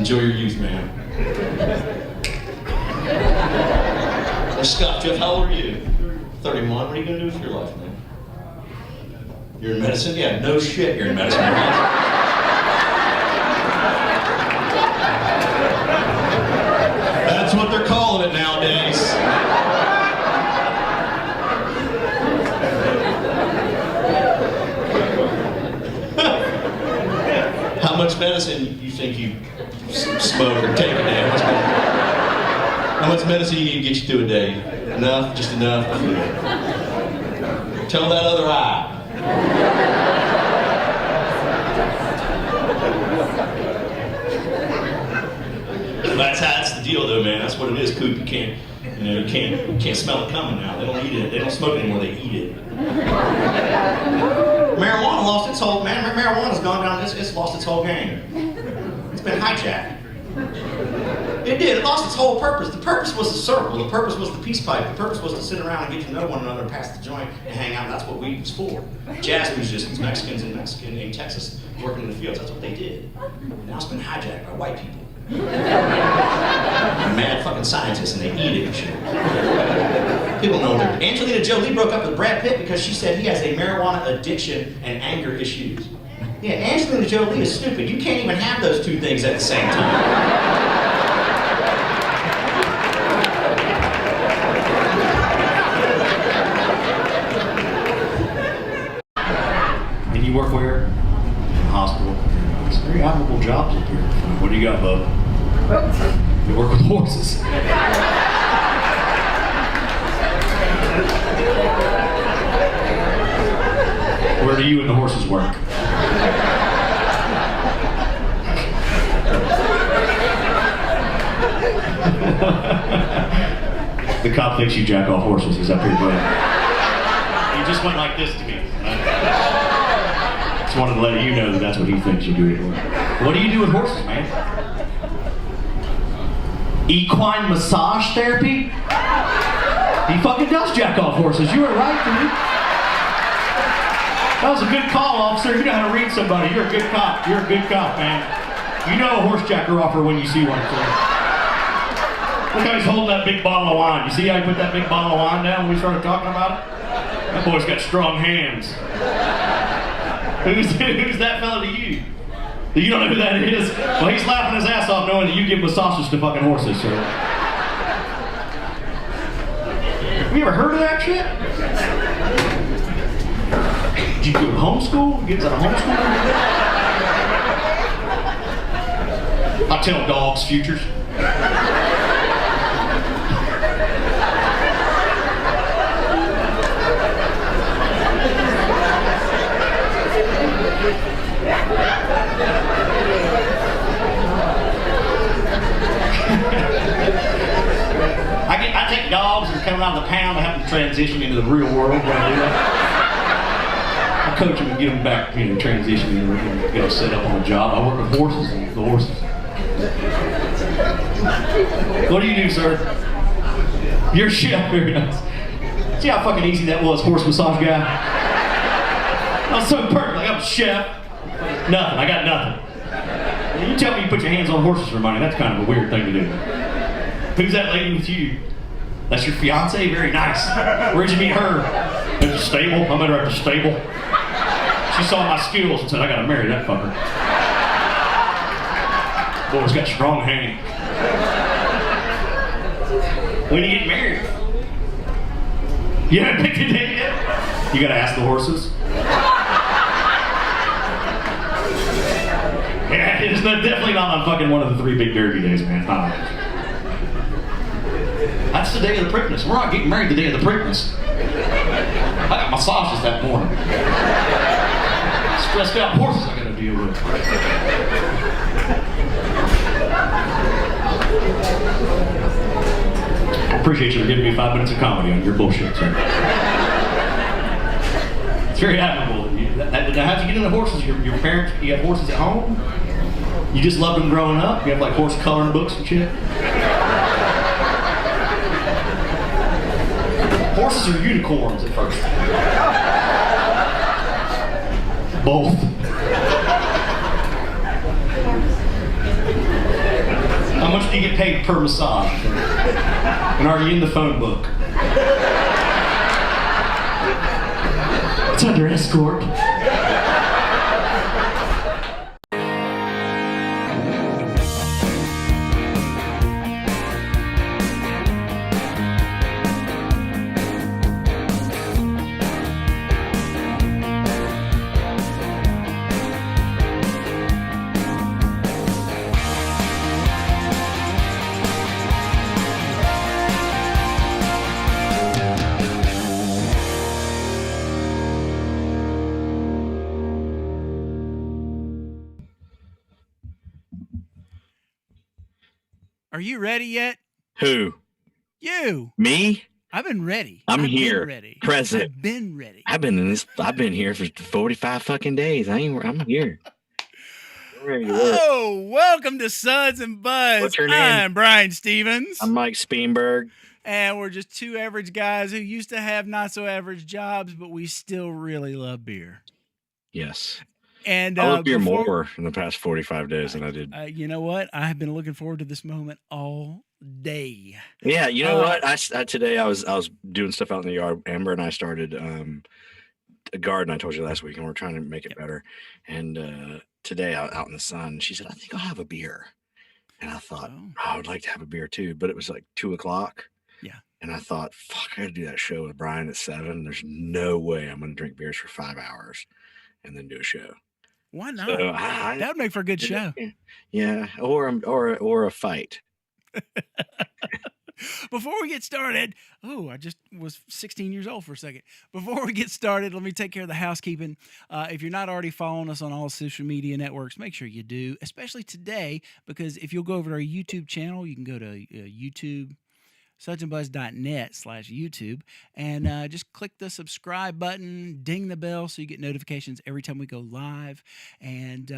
Enjoy your youth, man. Scott, Jeff, how old are you? 31. What are you going to do with your life, man? You're in medicine? Yeah, no shit, you're in medicine. That's what they're calling it nowadays. How much medicine you think you smoke or take a day? How much medicine you need to get you through a day? Enough? Just enough? Tell that other eye. That's the deal, though, man. That's what it is, Coop. You can't smell it coming now. They don't eat it. They don't smoke it anymore. They eat it. Marijuana lost its whole. Man, marijuana's gone down. It's lost its whole game. It's been hijacked. It did. It lost its whole purpose. The purpose was the circle. The purpose was the peace pipe. The purpose was to sit around and get to know one another, pass the joint, and hang out. That's what weed was for. Jazz musicians, Mexicans in Texas, working in the fields. That's what they did. Now it's been hijacked by white people. Mad fucking scientists, and they eat it and shit. People know that. Angelina Jolie broke up with Brad Pitt because she said he has a marijuana addiction and anger issues. Yeah, Angelina Jolie is stupid. You can't even have those two things at the same time. And you work where? In the hospital. It's very admirable jobs up here. What do you got, bub? You work with horses. Where do you and the horses work? The cop thinks you jack off horses. He's up here, buddy. He just went like this to me. Just wanted to let you know that that's what he thinks you do. What do you do with horses, man? Equine massage therapy? He fucking does jack off horses. You were right, dude. That was a good call, officer. You know how to read somebody. You're a good cop. You're a good cop, man. You know a horse jacker offer when you see one. So. Look how he's holding that big bottle of wine. You see how he put that big bottle of wine down when we started talking about it? That boy's got strong hands. Who's that fella to you? You don't know who that is? Well, he's laughing his ass off knowing that you give massages to fucking horses, sir. Have you ever heard of that shit? Did you go to homeschool? Get out of homeschool? I tell dogs futures. I take dogs and coming out of the pound and have them transition into the real world when I do that. I coach them and get them back, transition into get them set up on a job. I work with horses and the horses. What do you do, sir? You're a chef. Very nice. See how fucking easy that was, horse massage guy? I was so perfect. Like, I'm a chef. Nothing. I got nothing. You tell me you put your hands on horses for money. That's kind of a weird thing to do. Who's that lady with you? That's your fiance? Very nice. Where'd you meet her? At the stable. I met her at the stable. She saw my skills and said, I gotta marry that fucker. Boy's got strong hands. When you get married? You haven't picked a date yet? You gotta ask the horses. Yeah, it's definitely not on fucking one of the 3 big derby days, man. That's the day of the Preakness. We're not getting married the day of the Preakness. I got massages that morning. Stressed out horses I gotta deal with. I appreciate you for giving me 5 minutes of comedy on your bullshit, sir. It's very admirable. Now, how'd you get into horses? Your parents, you had horses at home? You just loved them growing up? You have like horse coloring books and shit? Horses are unicorns at first. Both. do you get paid per massage? And are you in the phone book? It's under escort. Are you ready yet? Who? You. Me? I've been ready. I'm I've here. Been ready. Present. I've been ready. I've been here for 45 fucking days. I'm here. I'm ready to work. Oh, welcome to Suds and Buds. What's your name? I'm Brian Stevens. I'm Mike Speenberg. And we're just two average guys who used to have not so average jobs, but we still really love beer. Yes. And I love beer more in the past 45 days than I did. You know what? I have been looking forward to this moment all day. Yeah, you know what? Today I was doing stuff out in the yard. Amber and I started a garden. I told you last week, and we're trying to make it better. And today out in the sun, she said, "I think I'll have a beer." And I thought, I would like to have a beer too, but it was like 2:00. Yeah. And I thought, fuck, I gotta do that show with Brian at 7. There's no way I'm gonna drink beers for 5 hours and then do a show. Why not? So that would make for a good show. Yeah, or a fight. Before we get started, I just was 16 years old for a second. Before we get started, let me take care of the housekeeping. If you're not already following us on all social media networks, make sure you do, especially today, because if you'll go over to our YouTube channel, you can go to YouTube, sudsandbuds.net/YouTube, and just click the subscribe button, ding the bell so you get notifications every time we go live. And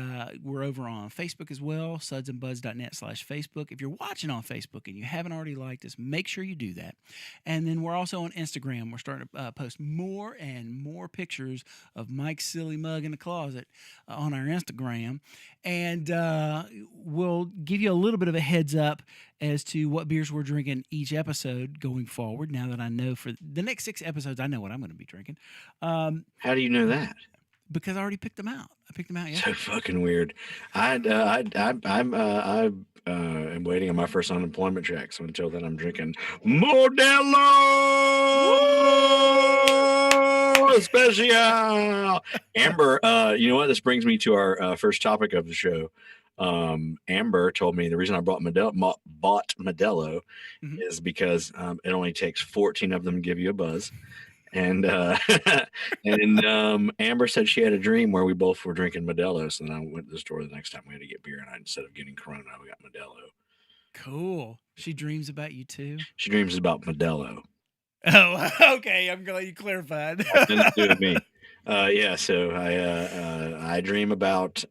we're over on Facebook as well, sudsandbuds.net/Facebook. If you're watching on Facebook and you haven't already liked us, make sure you do that. And then we're also on Instagram. We're starting to post more and more pictures of Mike's silly mug in the closet on our Instagram. And we'll give you a little bit of a heads up as to what beers we're drinking each episode going forward. Now that I know for the next 6 episodes, I know what I'm going to be drinking. How do you know that? Because I already picked them out. I picked them out yesterday. So fucking weird. I am waiting on my first unemployment check. So until then, I'm drinking Modelo Special. Amber, you know what? This brings me to our first topic of the show. Amber told me the reason I bought Modelo is because it only takes 14 of them to give you a buzz. And Amber said she had a dream where we both were drinking Modelo. So then I went to the store the next time we had to get beer, and instead of getting Corona, we got Modelo. Cool. She dreams about you too? She dreams about Modelo. Oh, okay. I'm glad you clarified. Nothing to do with me. Yeah. So I dream about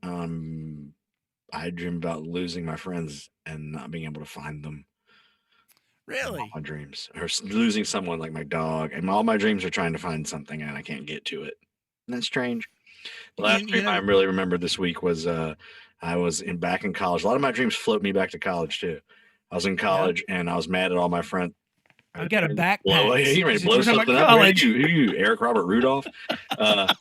losing my friends and not being able to find them. Really? All my dreams, or losing someone like my dog, and all my dreams are trying to find something and I can't get to it. And that's strange. The last dream I really remember this week was I was back in college. A lot of my dreams float me back to college too. I was in college and I was mad at all my friends. I got a backpack. You ready to blow something up? Who you, Eric Robert Rudolph? I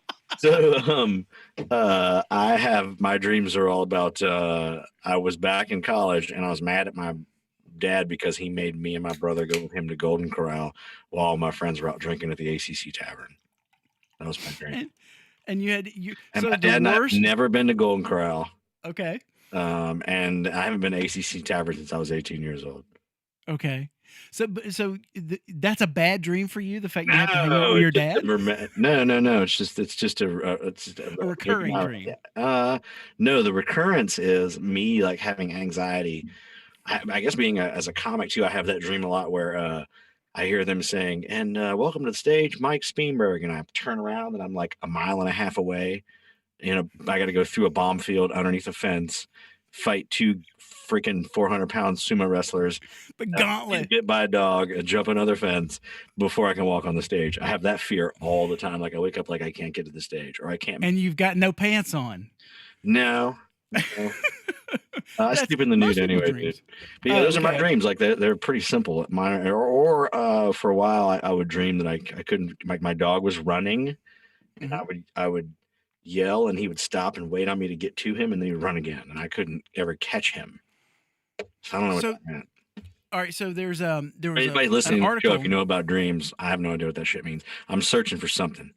have my dreams are all about. I was back in college and I was mad at my dad because he made me and my brother go with him to Golden Corral while all my friends were out drinking at the ACC Tavern. That was my dream. And my dad and I've never been to Golden Corral. Okay. And I haven't been to ACC Tavern since I was 18 years old. Okay. So that's a bad dream for you. The fact you have to hang out with your dad. No. It's just a recurring dream. No, the recurrence is me like having anxiety. I guess being as a comic too, I have that dream a lot where I hear them saying, and welcome to the stage, Mike Speenberg. And I turn around and I'm like a mile and a half away. I got to go through a bomb field underneath a fence, fight 2 freaking 400-pound sumo wrestlers, the gauntlet, get bit by a dog, and jump another fence before I can walk on the stage. I have that fear all the time. Like I wake up like I can't get to the stage or I can't. And you've got no pants on. No. I sleep in the nude anyway, dude. But yeah, those are my dreams. Like they're pretty simple. Mine, or for a while, I would dream that I couldn't. Like my dog was running, and I would yell, and he would stop and wait on me to get to him, and then he would run again, and I couldn't ever catch him. So I don't know what that meant. All right, so there was anybody listening to the show, if you know about dreams, I have no idea what that shit means. I'm searching for something.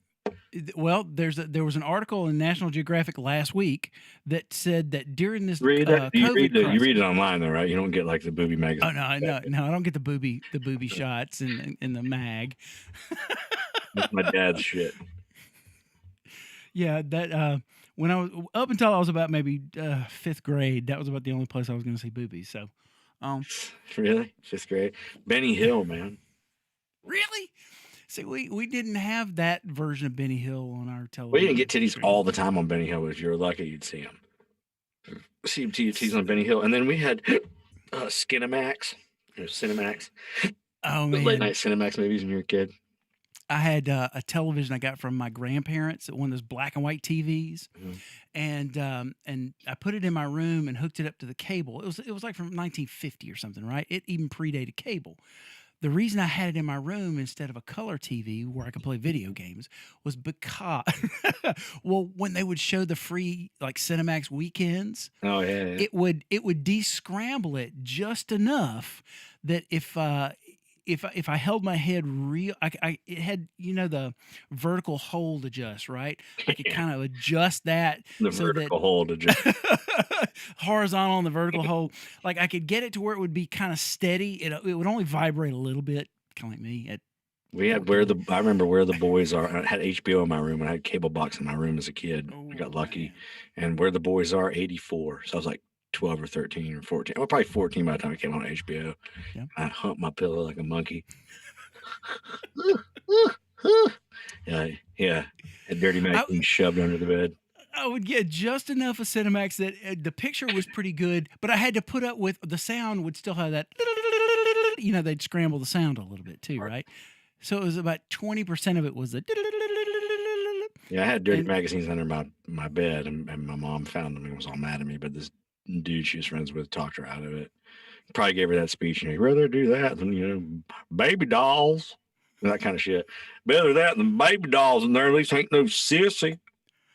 Well, there was an article in National Geographic last week that said that during this you read it online though, right? You don't get like the booby magazine. Oh no, I don't get the booby shots in the mag. That's my dad's shit. Yeah, that when I was up until I was about maybe 5th grade, that was about the only place I was going to see boobies. So, really, 5th grade, Benny Hill, man. Really? See, we didn't have that version of Benny Hill on our television. We didn't get titties all the time on Benny Hill, but if you were lucky, you'd see them. See titties on Benny Hill, and then we had Skinamax, Cinemax. Oh man, late night Cinemax movies when you were a kid. I had a television I got from my grandparents, one of those black and white TVs, and I put it in my room and hooked it up to the cable. It was like from 1950 or something, right? It even predated cable. The reason I had it in my room instead of a color TV where I could play video games was because, well, when they would show the free like Cinemax weekends, it would descramble it just enough that if I held my head real, it had the vertical hold adjust, right? I could kind of adjust that. The vertical hold adjust. Horizontal and the vertical hold. Like I could get it to where it would be kind of steady. It would only vibrate a little bit, kind of like me. I remember Where the Boys Are. I had HBO in my room and I had cable box in my room as a kid. I got lucky. Man. And Where the Boys Are, 84. So I was like 12 or 13 or 14. Well, probably 14 by the time it came on HBO. Yep. I humped my pillow like a monkey. Yeah. Had Dirty Magazine shoved under the bed. I would get just enough of Cinemax that the picture was pretty good, but I had to put up with the sound would still have that, they'd scramble the sound a little bit too, right? So it was about 20% of it was the. Yeah, I had dirty magazines under my bed, and my mom found them and was all mad at me, but this dude she was friends with talked her out of it. Probably gave her that speech, you'd rather do that than, baby dolls, and that kind of shit. Better that than baby dolls, and there at least ain't no sissy.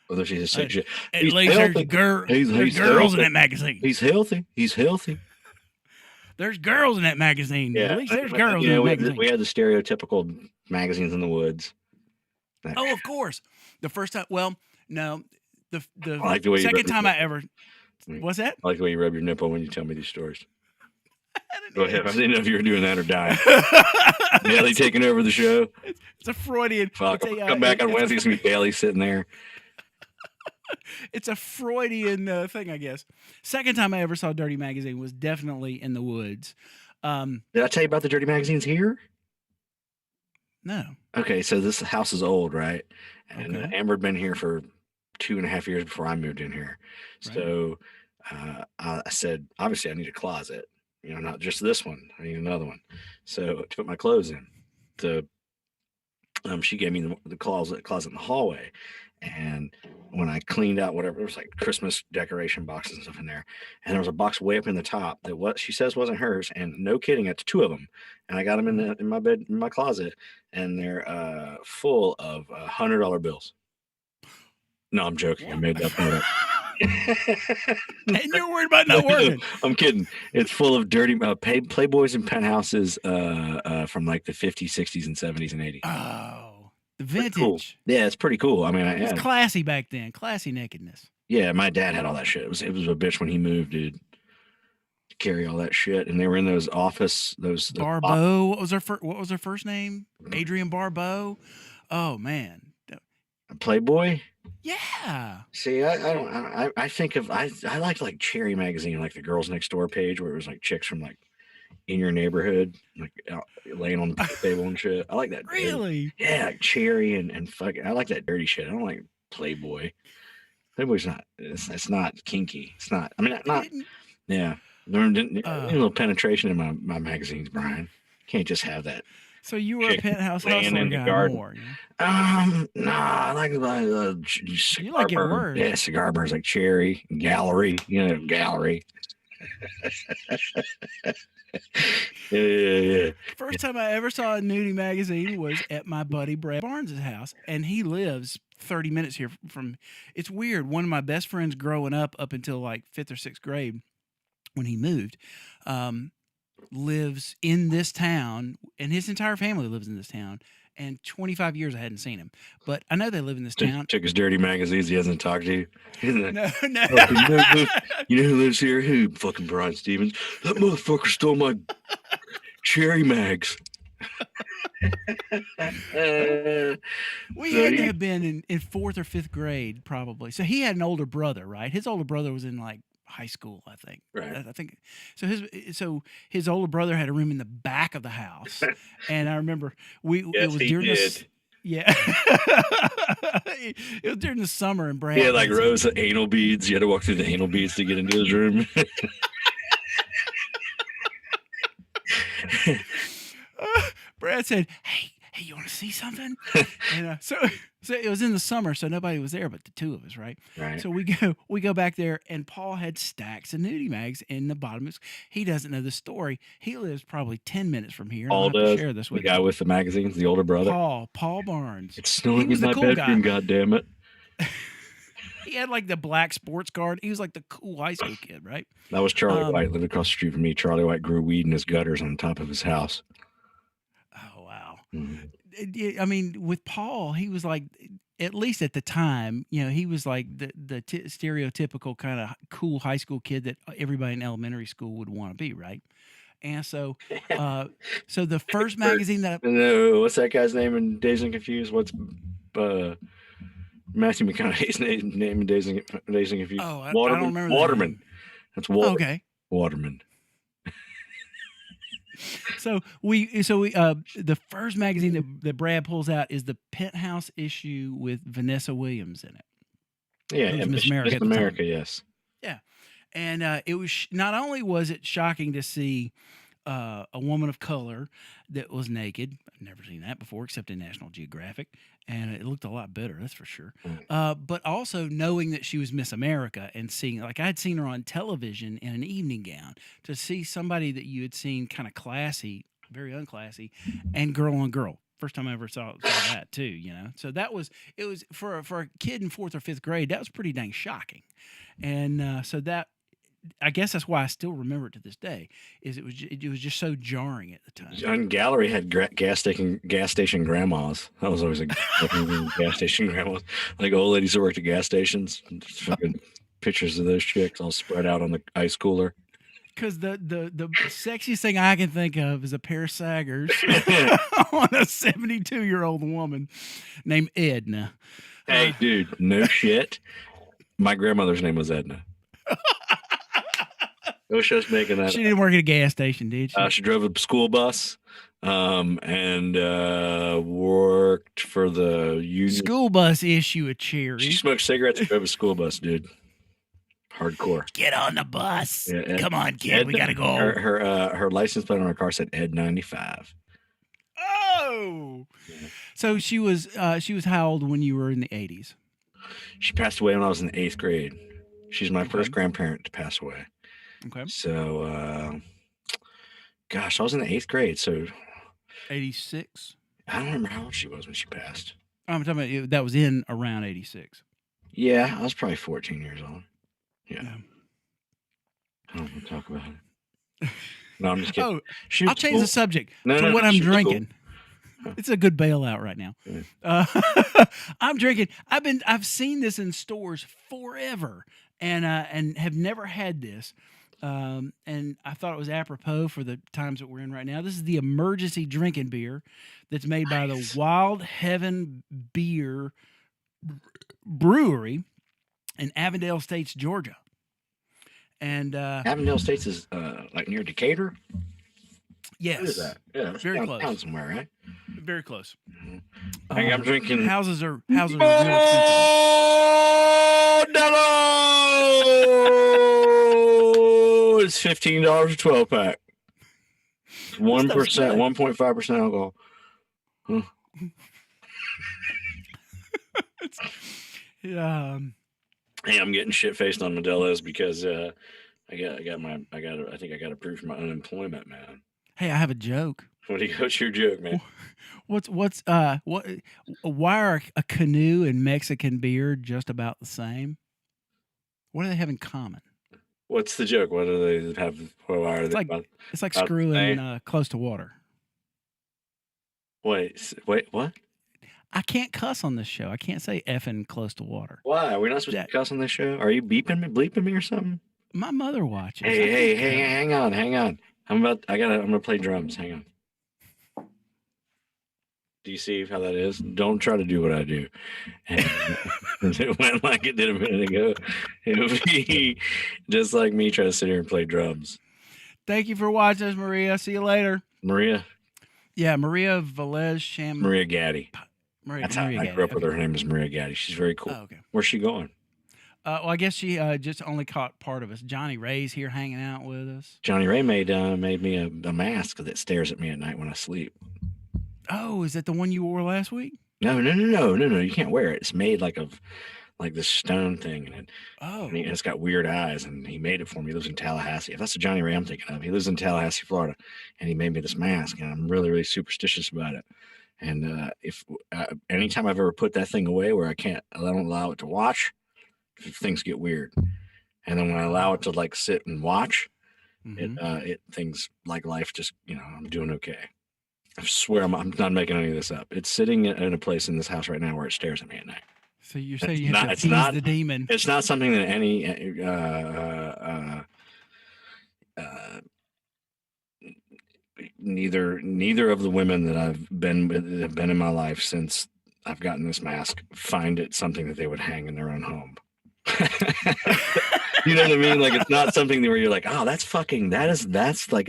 Although she just said shit. At least there's girls in that magazine. He's healthy. There's girls in that magazine. Yeah. At least there's girls in that magazine. We had the stereotypical magazines in the woods. Oh, of course. The first time, well, no. The like the second time I ever... What's that? I like the way you rub your nipple when you tell me these stories. Go ahead. I didn't know if you were doing that or dying. Bailey taking over the show. It's a Freudian. Fuck. Come back on Wednesday, it's going to be Bailey sitting there. It's a Freudian thing, I guess. Second time I ever saw Dirty Magazine was definitely in the woods. Did I tell you about the Dirty Magazines here? No. Okay, so this house is old, right? And Amber had been here for 2.5 years before I moved in here. Right. So I said, obviously I need a closet, not just this one. I need another one. So to put my clothes in, she gave me the closet in the hallway. And when I cleaned out whatever, there was like Christmas decoration boxes and stuff in there. And there was a box way up in the top that what she says wasn't hers. And no kidding, it's 2 of them. And I got them in my bed, in my closet, and they're full of $100 bills. No, I'm joking. What? I made that part up. And you're worried about not working. I'm kidding. It's full of dirty Playboys and penthouses from like the 50s, 60s, and 70s and 80s. Oh. Vintage. Cool. Yeah, it's pretty cool. I mean, it was classy back then. Classy nakedness. Yeah, my dad had all that shit. It was a bitch when he moved, dude. To carry all that shit, and they were in those office. Those Barbeau. What was her first name? Adrienne Barbeau. Oh man. Playboy. Yeah. See, I think of I liked like Cherry magazine, like the Girls Next Door page, where it was like chicks from like in your neighborhood, like laying on the table and shit. I like that. Really? Yeah, like Cherry and fucking. I like that dirty shit. I don't like Playboy. Playboy's not. It's not kinky. It's not. I mean, not. Yeah. Learned a little penetration in my magazines, Brian. Can't just have that. So you were a penthouse hustler guy more. Nah, I like cigar you like it burn. worse. Yeah, cigar burns like Cherry, Gallery. Gallery. Yeah. First time I ever saw a nudie magazine was at my buddy Brad Barnes' house, and he lives 30 minutes here from. It's weird. One of my best friends growing up until like 5th or 6th grade, when he moved, lives in this town, and his entire family lives in this town. And 25 years I hadn't seen him, but I know they live in this town. Took his dirty magazines. He hasn't talked to you. No. You know who lives here? Who? Fucking Brian Stevens. That motherfucker stole my cherry mags. We had to have been in 4th or 5th grade, probably. So he had an older brother, right? His older brother was in like high school, I think. Right. I think so. His older brother had a room in the back of the house, and I remember it was during this. Yeah, it was during the summer, and Brad. He had like rows of anal beads. You had to walk through the anal beads to get into his room. Brad said, "Hey, you want to see something?" And so it was in the summer, so nobody was there but the two of us, right? Right. So we go back there, and Paul had stacks of nudie mags in the bottom. He doesn't know the story. He lives probably 10 minutes from here. Paul does. Share this with the guy with the magazines, the older brother. Paul Barnes. It's snowing in my bedroom. God damn it! He had like the black sports card. He was like the cool high school kid, right? That was Charlie White. Lived across the street from me. Charlie White grew weed in his gutters on top of his house. Oh wow. Mm-hmm. I mean, with Paul, he was like, at least at the time, he was like the stereotypical kind of cool high school kid that everybody in elementary school would want to be, right? And so, so the first magazine that what's that guy's name in Dazed and Confused? What's Matthew McConaughey's name in Dazed and Confused? Oh, I Waterman. don't remember. Waterman. That's Waterman. Okay. Waterman. So the first magazine that Brad pulls out is the Penthouse issue with Vanessa Williams in it. Yeah, Miss America. Miss America, yes. Yeah, and it was not only was it shocking to see a woman of color that was naked. I've never seen that before, except in National Geographic, and it looked a lot better, that's for sure. But also knowing that she was Miss America and seeing, like, I'd seen her on television in an evening gown, to see somebody that you had seen kind of classy, very unclassy, and girl on girl. First time I ever saw that too, So it was for a kid in 4th or 5th grade, that was pretty dang shocking, and so that. I guess that's why I still remember it to this day. It was just so jarring at the time. John Gallery had gas station grandmas. That was always a gas station grandmas, like old ladies that worked at gas stations. Fucking pictures of those chicks all spread out on the ice cooler. Because the sexiest thing I can think of is a pair of saggers on a 72-year-old woman named Edna. Hey, dude, no shit. My grandmother's name was Edna. I wish I was making that. She didn't work at a gas station, did she? She drove a school bus and worked for the union. School bus issue a cherry. She smoked cigarettes and drove a school bus, dude. Hardcore. Get on the bus. Yeah, Come on, kid. We got to go. Her license plate on her car said Ed 95. Oh. Yeah. So she was how old when you were in the 80s? She passed away when I was in the 8th grade. She's my first grandparent to pass away. Okay. So, gosh, I was in the 8th grade. So, 86. I don't remember how old she was when she passed. I'm talking about that was in around 86. Yeah, I was probably 14 years old. Yeah. I don't want to talk about it. No, I'm just kidding. Oh, I'll change the subject to what I'm drinking. Cool. It's a good bailout right now. Yeah. I'm drinking. I've seen this in stores forever, and have never had this. And I thought it was apropos for the times that we're in right now. This is the emergency drinking beer that's made by the Wild Heaven Beer Brewery in Avondale Estates, Georgia. And Avondale Estates is like near Decatur. Yes. What is that? Yeah, that's very close. Down somewhere, right? Very close. Mm-hmm. I'm drinking. Houses are real expensive. It's $15 a 12-pack. 1%, 1.5% alcohol. Huh. Yeah. Hey, I'm getting shit faced on Modelo's because I think I got approved for my unemployment, man. Hey, I have a joke. What's your joke, man? Why are a canoe and Mexican beer just about the same? What do they have in common? What's the joke? What do they have? Why are It's they like about it's like the same? screwing close to water. Wait, what? I can't cuss on this show. I can't say effing close to water. Why? Are we not supposed That to cuss on this show? Are you bleeping me or something? my mother watches. I Hey, can't cuss. hang on. I'm gonna play drums. Hang on. Do you see how that is? Don't try to do what I do. And it went like it did a minute ago. It would be just like me trying to sit here and play drums. Thank you for watching us, Maria. See you later. Maria Maria Velez Sham. Maria Gaddy. Maria, That's how Maria I Gaddy. grew up with Okay. her. Her name is Maria Gaddy. She's very cool. Oh, okay. Where's she going? Well, I guess she just only caught part of us. Johnny Ray's here hanging out with us. Johnny Ray made me a mask that stares at me at night when I sleep. Oh, is that the one you wore last week? No. You can't wear it. It's made like this stone thing, and it's got weird eyes. And he made it for me. He lives in Tallahassee. If that's the Johnny Ray I'm thinking of, he lives in Tallahassee, Florida, and he made me this mask. And I'm really, really superstitious about it. And if anytime I've ever put that thing away where I don't allow it to watch, things get weird. And then when I allow it to like sit and watch, things like life just I'm doing okay. I swear I'm not making any of this up. It's sitting in a place in this house right now where it stares at me at night. So you're saying you have to appease the demon. It's not something that any neither of the women that have been in my life since I've gotten this mask find it something that they would hang in their own home. You know what I mean? Like it's not something where you're like, oh, that's like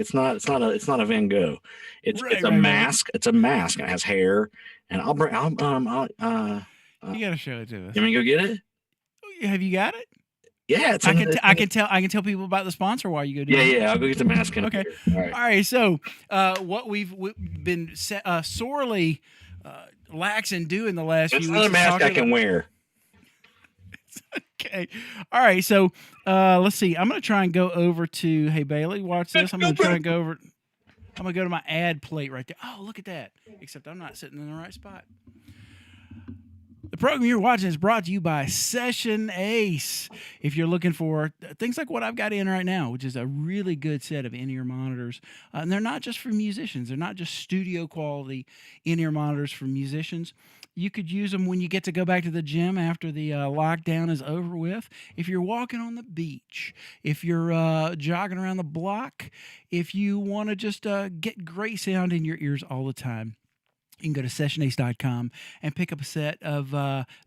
it's not a Van Gogh. It's a mask. It's a mask and it has hair. And you gotta show it to us. You want me to go get it? Have you got it? Yeah, I can tell people about the sponsor while you go do it. Yeah, I'll go get the mask. Okay. All right. So what we've been sorely lax in doing the last few weeks. It's not a mask I can wear. Okay. All right. So let's see. I'm going to try and go over to, hey, Bailey, watch this. I'm going to try and go over. I'm going to go to my ad plate right there. Oh, look at that. Except I'm not sitting in the right spot. The program you're watching is brought to you by Session Ace. If you're looking for things like what I've got in right now, which is a really good set of in-ear monitors, and they're not just for musicians. They're not just studio quality in-ear monitors for musicians. You could use them when you get to go back to the gym after the lockdown is over with. If you're walking on the beach, if you're jogging around the block, if you want to just get great sound in your ears all the time. You can go to sessionace.com and pick up a set of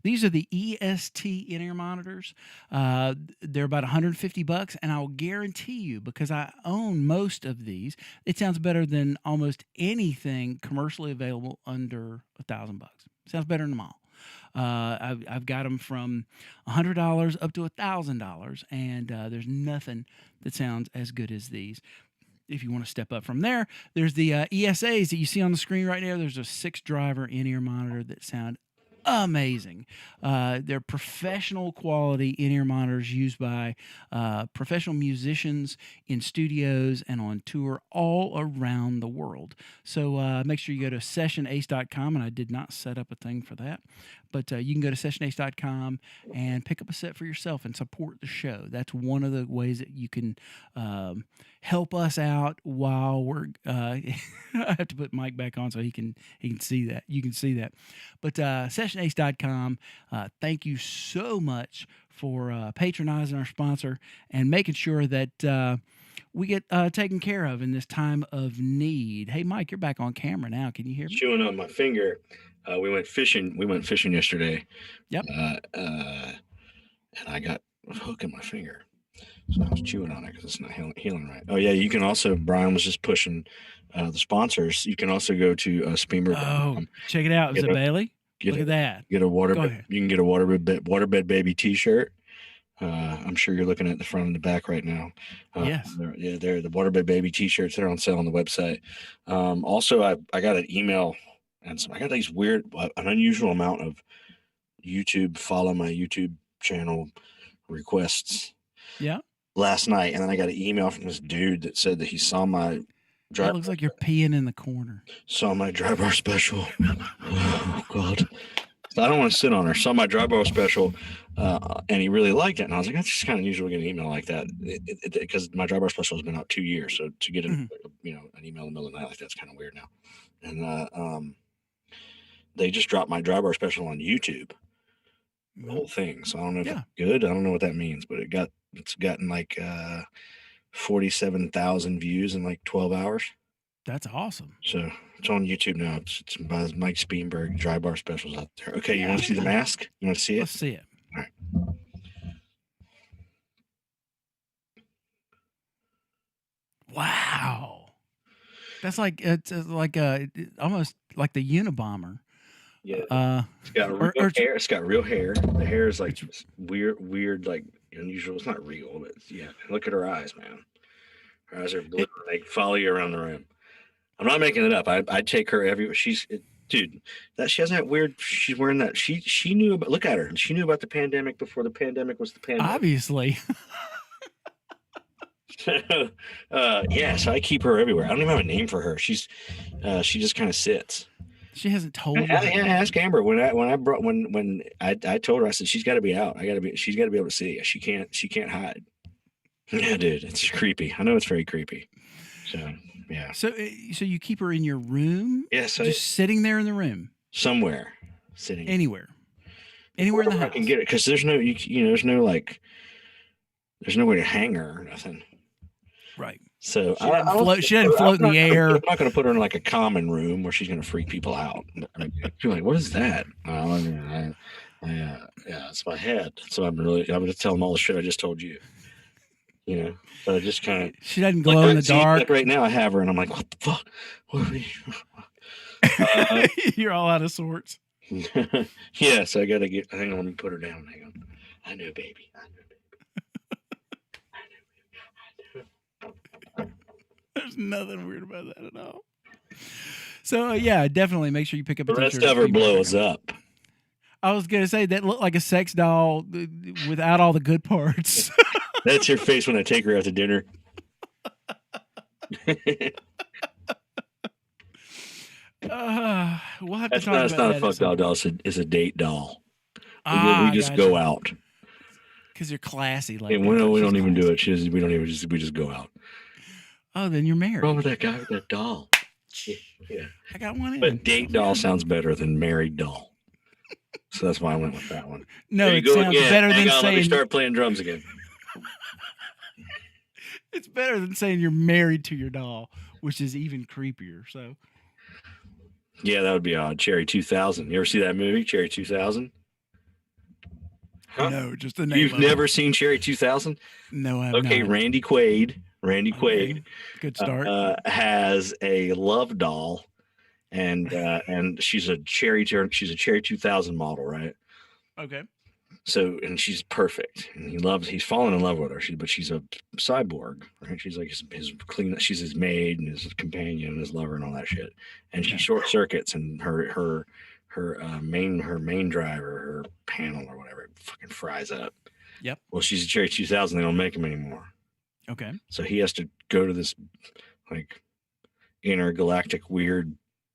these are the EST in-ear monitors. They're about $150, and I'll guarantee you, because I own most of these, it sounds better than almost anything commercially available under $1,000. Sounds better than them all. I've got them from $100 up to $1,000, and there's nothing that sounds as good as these. If you want to step up from there, there's the ESAs that you see on the screen right now. There's a 6-driver in-ear monitor that sound amazing. They're professional quality in-ear monitors used by professional musicians in studios and on tour all around the world. So make sure you go to sessionace.com, and I did not set up a thing for that. But you can go to sessionace.com and pick up a set for yourself and support the show. That's one of the ways that you can help us out while we're. I have to put Mike back on so he can see that. You can see that. But sessionace.com. Thank you so much for patronizing our sponsor and making sure that we get taken care of in this time of need. Hey, Mike, you're back on camera now. Can you hear me? Chewing on my finger. We went fishing. Yesterday. Yep. And I got a hook in my finger, so I was chewing on it because it's not healing right. Oh yeah, you can also. Brian was just pushing the sponsors. You can also go to Speamer. Oh, check it out. Is it Bailey? Look at that. Get a waterbed. You can get a waterbed baby T-shirt. I'm sure you're looking at the front and the back right now. Yes. They're the waterbed baby T-shirts. They're on sale on the website. Also, I got an email. And so I got these an unusual amount of follow my YouTube channel requests. Yeah. last night, and then I got an email from this dude that said that he saw my It looks like you're peeing in the corner. dry bar special. Oh God. So I don't want to sit on her. Saw my dry bar special, and he really liked it. And I was like, that's just kind of unusual to get an email like that, because my dry bar special has been out 2 years. So to get an email in the middle of the night like that's kind of weird now. And they just dropped my dry bar special on YouTube, the whole thing. So I don't know if it's good. I don't know what that means, but it's gotten like 47,000 views in like 12 hours. That's awesome. So it's on YouTube now. It's by Mike Spienberg, dry bar specials out there. Okay, you want to see the mask? You want to see it? Let's see it. All right. Wow. That's like it's like almost like the Unabomber. Yeah. It's got real hair. It's got real hair. The hair is like weird, like unusual. It's not real, but look at her eyes, man. Her eyes are blue. They follow you around the room. I'm not making it up. I take her everywhere. Dude, that she has that weird. She's wearing that. She knew about. Look at her. She knew about the pandemic before the pandemic was the pandemic. Obviously. So I keep her everywhere. I don't even have a name for her. She just kind of sits. She hasn't told me. Ask Amber when I told her, I said she's got to be out. She's got to be able to see. She can't hide. Yeah, dude, it's creepy. I know it's very creepy. So yeah. So you keep her in your room? Yes, just sitting there in the room. Somewhere, sitting anywhere in the house. I can get it because there's no there's no way to hang her or nothing. Right. So she doesn't float in the air. I'm not going to put her in like a common room where she's going to freak people out. You're like, what is that? Yeah, it's my head. So I'm going to tell them all the shit I just told you. So I just kind of. She doesn't glow in the dark. Like right now, I have her, and I'm like, what the fuck? What are we? You're all out of sorts. Yeah, so I got to get. Hang on, let me put her down. Hang on. I know, baby. There's nothing weird about that at all. So definitely make sure you pick up. The rest of her blows up. I was gonna say that looked like a sex doll without all the good parts. That's your face when I take her out to dinner. We'll have to talk about that's not that a fuck doll. It's a date doll. We just gotcha. go out because you're classy. Like we don't even do it. We just go out. Oh, then you're married. What's wrong with that guy with that doll? Yeah, I got one in. But date doll sounds better than married doll. So that's why I went with that one. No, it sounds better than saying. Let me start playing drums again. It's better than saying you're married to your doll, which is even creepier. So. Yeah, that would be odd. Cherry 2000. You ever see that movie, Cherry 2000? Huh? No, just the name. You've never seen Cherry 2000? No, I have not. Okay, Randy Quaid. Good start. Has a love doll, and she's a Cherry 2000 model, right? Okay. So, and she's perfect, and he's fallen in love with her. But she's a cyborg, right? She's like his clean. She's his maid and his companion and his lover and all that shit. And she short circuits, and her main driver, her panel or whatever, it fucking fries up. Yep. Well, she's a Cherry 2000. They don't make them anymore. Okay. So he has to go to this like intergalactic weird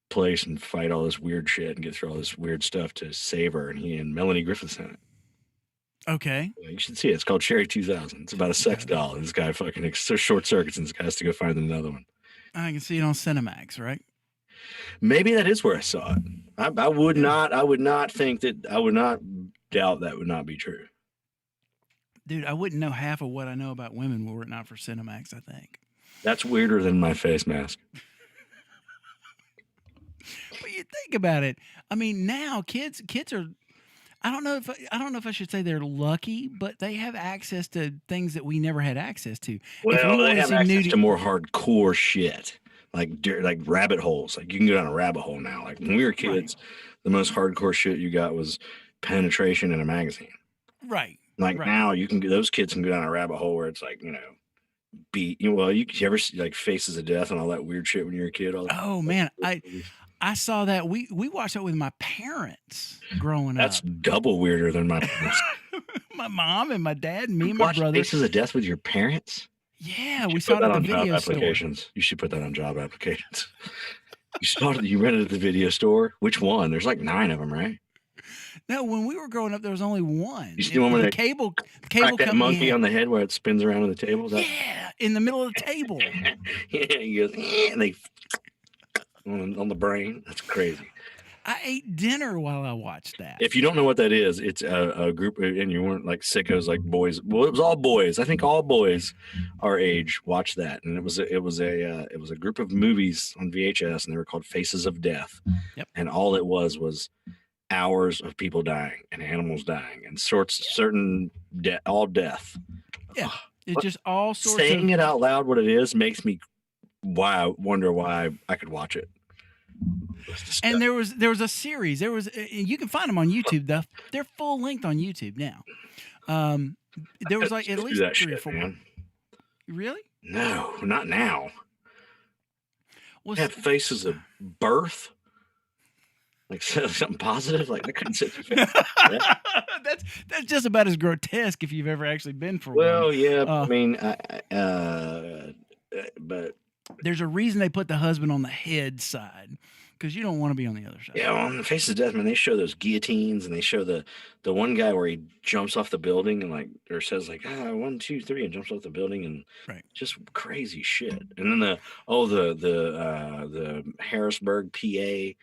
place and fight all this weird shit and get through all this weird stuff to save her. And he and Melanie Griffith's in it. Okay. You should see it. It's called Cherry 2000. It's about a sex doll. And this guy fucking short circuits, and this guy has to go find another one. I can see it on Cinemax, right? Maybe that is where I saw it. I would not doubt that would not be true. Dude, I wouldn't know half of what I know about women were it not for Cinemax, I think. That's weirder than my face mask. But you think about it. I mean, now kids are I don't know if I should say they're lucky, but they have access to things that we never had access to. Well, they have access to more hardcore shit, like rabbit holes. Like you can go down a rabbit hole now. Like when we were kids, the most hardcore shit you got was penetration in a magazine. Right. Like now, those kids can go down a rabbit hole where it's like, you ever see like Faces of Death and all that weird shit when you were a kid? Oh man, I saw that. We watched that with my parents growing up. That's double weirder than my parents. my mom and my dad and me and my Watch brother. Faces of Death with your parents? Yeah, we Put saw it that at the on job video store. applications. You should put that on job applications. You saw it. You rented at the video store. Which one? There's like 9 of them, right? No, when we were growing up, there was only one. You see the one where the they cable Crack that company monkey had- on the head where it spins around on the table. Is that- Yeah, in the middle of the table. Yeah, he goes, "Eh," and they on the brain. That's crazy. I ate dinner while I watched that. If you don't know what that is, it's a group, and you weren't like sickos like boys. Well, it was all boys. I think all boys our age watched that, and it was a group of movies on VHS, and they were called Faces of Death. Yep. And all it was hours of people dying and animals dying and certain all death. Yeah, it's just all sorts Saying of. it out loud, what it is, makes me wonder why I could watch it. And there was a series. There was you can find them on YouTube. They're full length on YouTube now. There was like at Do least that 3 or shit, 4. man. Really? No, not now. Well, Have faces of birth. Like something positive. Like I couldn't sit through that. that's just about as grotesque if you've ever actually been for Well, one. yeah. I mean, but There's a reason they put the husband on the head side because you don't want to be on the other side. yeah, on the Faces of Death, man, they show those guillotines, and they show the one guy where he jumps off the building and or says like 1, 2, 3 and jumps off the building, and Right. just crazy shit. And then the Harrisburg, PA.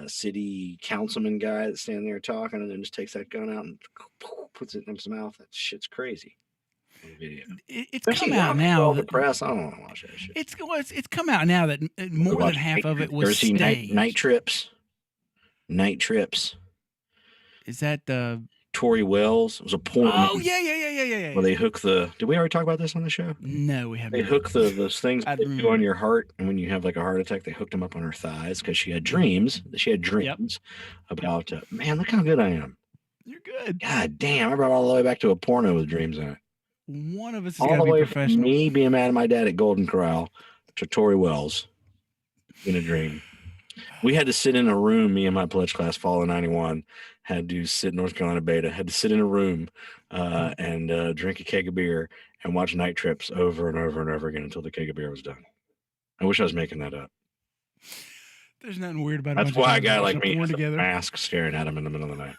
City councilman guy that's standing there talking, and then just takes that gun out and puts it in his mouth. That shit's crazy. On the video. It's Especially come out now. The That, press. I don't want to watch that shit. it's come out now that more than half of it was staged. Night Trips. Night Trips. Is that the? Tori Wells. It was a porn. Oh yeah. Where they hook the. Did we already talk about this on the show? No, we haven't. They hook those things I that do on your heart, and when you have like a heart attack, they hooked them up on her thighs because she had dreams. She had dreams about man. Look how good I am. You're good. God damn! I brought all the way back to a porno with dreams in it. One of us has All got the to be way from professional. me being mad at my dad at Golden Corral to Tori Wells in a dream. We had to sit in a room. Me and my pledge class, fall of '91, had to sit North Carolina Beta. Had to sit in a room and drink a keg of beer and watch Night Trips over and over and over again until the keg of beer was done. I wish I was making that up. There's nothing weird about it. That's why a guy like me has a mask staring at him in the middle of the night.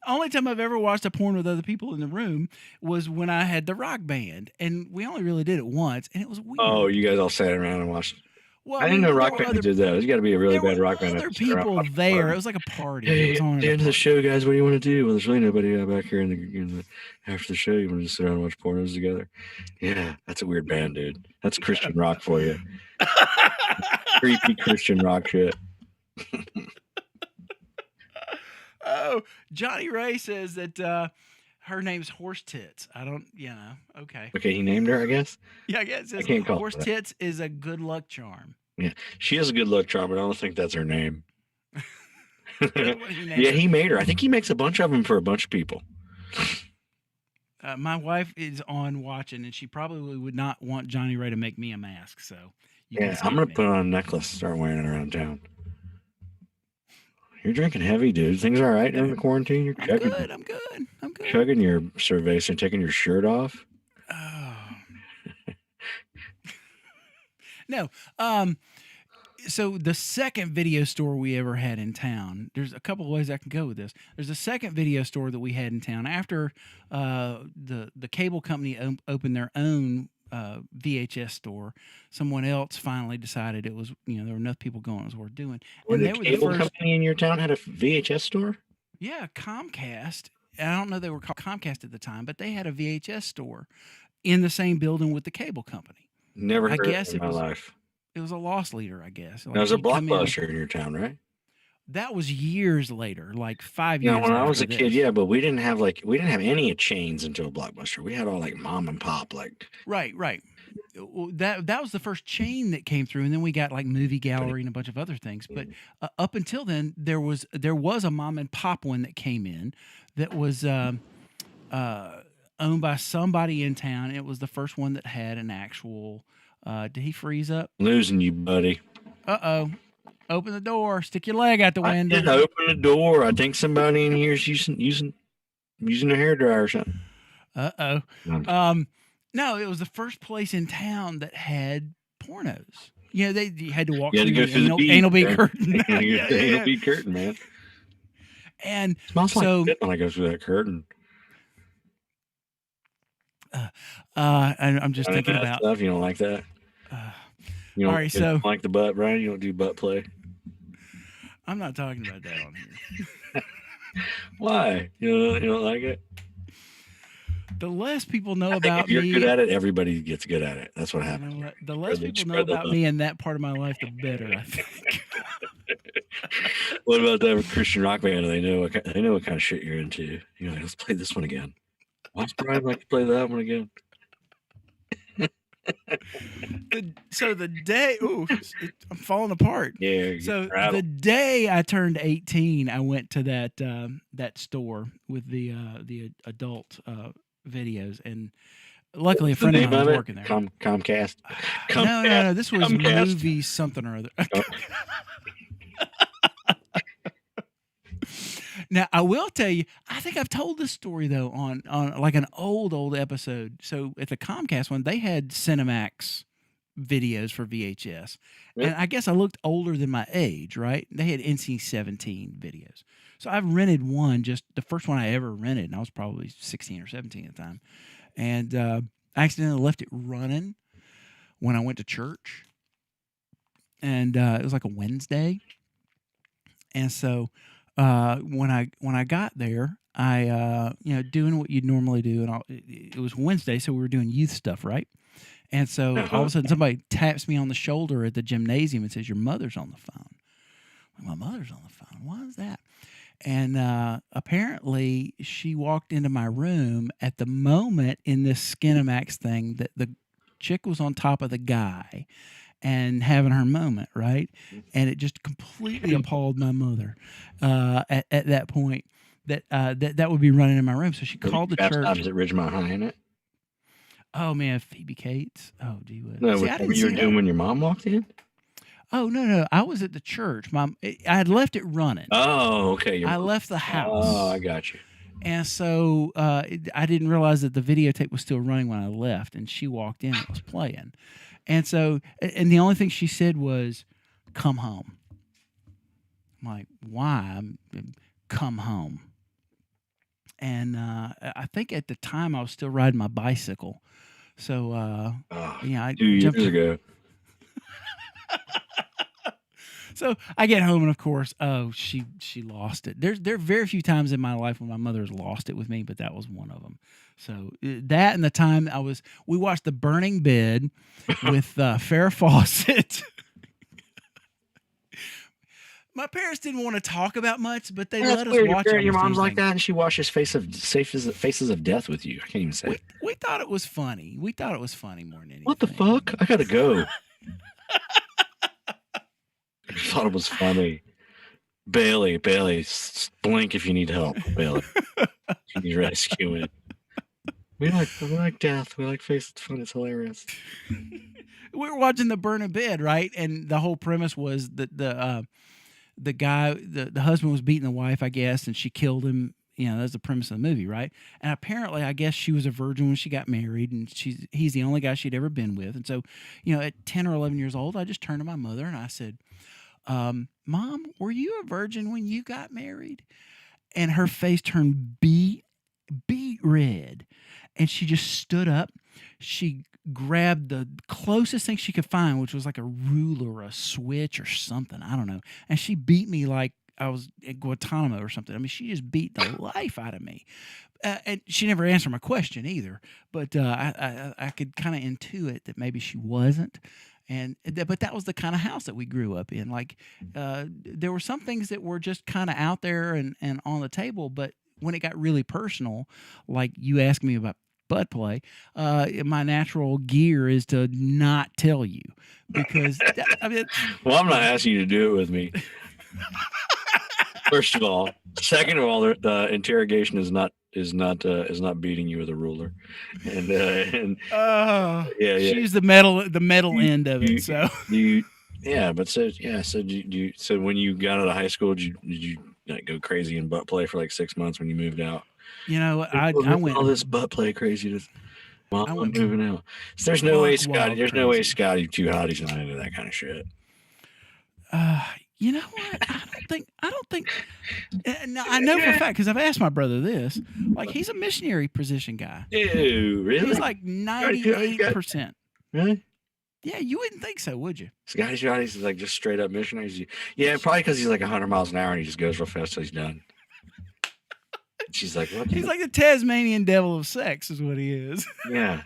Only time I've ever watched a porn with other people in the room was when I had the rock band, and we only really did it once, and it was weird. Oh, you guys all sat around and watched. Well, I didn't know rock there were bands did that. You got to be a really there bad were rock band. other people there. It was like a party. It Hey, was at on the at end a of the party. show, guys, what do you want to do? Well, there's really nobody back here after the show. You want to just sit around and watch pornos together? Yeah, that's a weird band, dude. That's Christian rock for you. Creepy Christian rock shit. Oh, Johnny Ray says that her name's Horse Tits. I don't, okay. Okay, he named her, I guess. Yeah, I guess I can't call Horse her that. Tits is a good luck charm. Yeah, she has a good luck charm, but I don't think that's her name. What he named Yeah, her. he made her. I think he makes a bunch of them for a bunch of people. My wife is on watching, and she probably would not want Johnny Ray to make me a mask. So, Yeah, I'm gonna put on a necklace, start wearing it around town. You're drinking heavy, dude. Things all right during the quarantine? You're chugging. I'm good. Chugging your cerveza, taking your shirt off. Oh. No. So the second video store we ever had in town, there's a couple of ways I can go with this. There's a second video store that we had in town after the cable company opened their own VHS store. Someone else finally decided it was, there were enough people going, it was worth doing. And they the were cable the first. company in your town had a VHS store? Yeah, Comcast. I don't know they were called Comcast at the time, but they had a VHS store in the same building with the cable company. Never heard guess of it in it my was- life. It was a loss leader, I guess. Like There was a you'd come in- Blockbuster in your town, right? That was years later, like 5 years. Yeah, when I was a after kid, this. yeah, but we didn't have any chains until Blockbuster. We had all like mom and pop, like Right. Well, that was the first chain that came through, and then we got like Movie Gallery and a bunch of other things. But up until then, there was a mom and pop one that came in that was owned by somebody in town. It was the first one that had an actual. Did he freeze up? losing you, buddy. Uh-oh. Open the door. Stick your leg out the I window. didn't open the door. I think somebody in here is using a hairdryer or something. Uh-oh. No, it was the first place in town that had pornos. You know, you had to walk You had to through go through the anal bead man. curtain. Anal bead curtain, man. And It smells like shit when I go through that curtain. I'm just thinking about stuff. You don't like that? You don't, all right, you don't like the butt, Brian? You don't do butt play? I'm not talking about that on here. Why? You don't like it? The less people know I think about if you're me, good at it, everybody gets good at it. That's what you happens. know what? The less people know about me in that part of my life, the better, I think. What about that Christian rock band? They know what kind of shit you're into. You're like, let's play this one again. Why's Brian like to play that one again? So the day, I'm falling apart. Yeah. So the day I turned 18, I went to that store with the adult videos, and luckily a friend of mine was working there. Comcast. No. This was Comcast. movie something or other. Oh. Now I will tell you, I think I've told this story though on like an old episode. So at the Comcast one, they had Cinemax videos for VHS, and I guess I looked older than my age, right? They had NC-17 videos, so I've rented one, just the first one I ever rented, and I was probably 16 or 17 at the time, and I accidentally left it running when I went to church, and it was like a Wednesday, and so. When I got there, I doing what you'd normally do, and it was Wednesday, so we were doing youth stuff, right? And so all of a sudden, somebody taps me on the shoulder at the gymnasium and says, "Your mother's on the phone." I'm like, "My mother's on the phone? Why is that?" And apparently, she walked into my room at the moment in this Skinamax thing that the chick was on top of the guy and having her moment, right? And it just completely appalled my mother at that point that would be running in my room. So she called the church. Was it Ridgemont High in it? Oh, man, Phoebe Cates. Oh, gee whiz. No, what you were doing when your mom walked in? Oh, no. I was at the church. I had left it running. Oh, okay. I left the house. Oh, I got you. And so I didn't realize that the videotape was still running when I left, and she walked in and it was playing. And so, and the only thing she said was, "Come home." I'm like, "Why? Come home." And I think at the time I was still riding my bicycle. So, I 2 years ago. So I get home, and of course, she lost it. There are very few times in my life when my mother's lost it with me, but that was one of them. So that and the time we watched The Burning Bed with Farrah Fawcett. My parents didn't want to talk about much, but they let us watch it. Your mom's like that, and she watches Faces of Death with you. I can't even say it. We thought it was funny. We thought it was funny more than anything. What the fuck? I gotta go. I thought it was funny. Bailey, blink if you need help. Bailey, you need rescuing. We like death. We like Faces. It's fun. It's hilarious. We were watching The Burning Bed, right? And the whole premise was that the guy, the husband was beating the wife, I guess, and she killed him. That's the premise of the movie, right? And apparently, I guess she was a virgin when she got married, and he's the only guy she'd ever been with. And so, at 10 or 11 years old, I just turned to my mother and I said, "Mom, were you a virgin when you got married?" And her face turned beet red, and she just stood up. She grabbed the closest thing she could find, which was like a ruler or a switch or something, I don't know, and she beat me like I was at Guantanamo or something. I mean, she just beat the life out of me, and she never answered my question either. But I could kind of intuit that maybe she wasn't. But that was the kind of house that we grew up in. Like, there were some things that were just kind of out there and on the table. But when it got really personal, like you asked me about butt play, my natural gear is to not tell you because well, I'm not asking you to do it with me. First of all, second of all, the interrogation is not beating you with a ruler, and she's the metal end of it. So Yeah, but so so when you got out of high school, did you like go crazy and butt play for like 6 months when you moved out? You know, Like, I went all this butt play craziness while I I'm went moving out. So there's no way buck Scotty. wild There's no way crazy. Scotty Too Hottie's not into that kind of shit. You know what? I don't think. No, I know for a fact because I've asked my brother this. Like, he's a missionary position guy. Ew, really? He's like 98%. Really? Yeah, you wouldn't think so, would you? Scotty Too Hottie's like just straight up missionaries. Yeah, probably because he's like 100 miles an hour and he just goes real fast till he's done. She's like, what? He's like the Tasmanian devil of sex, is what he is. Yeah.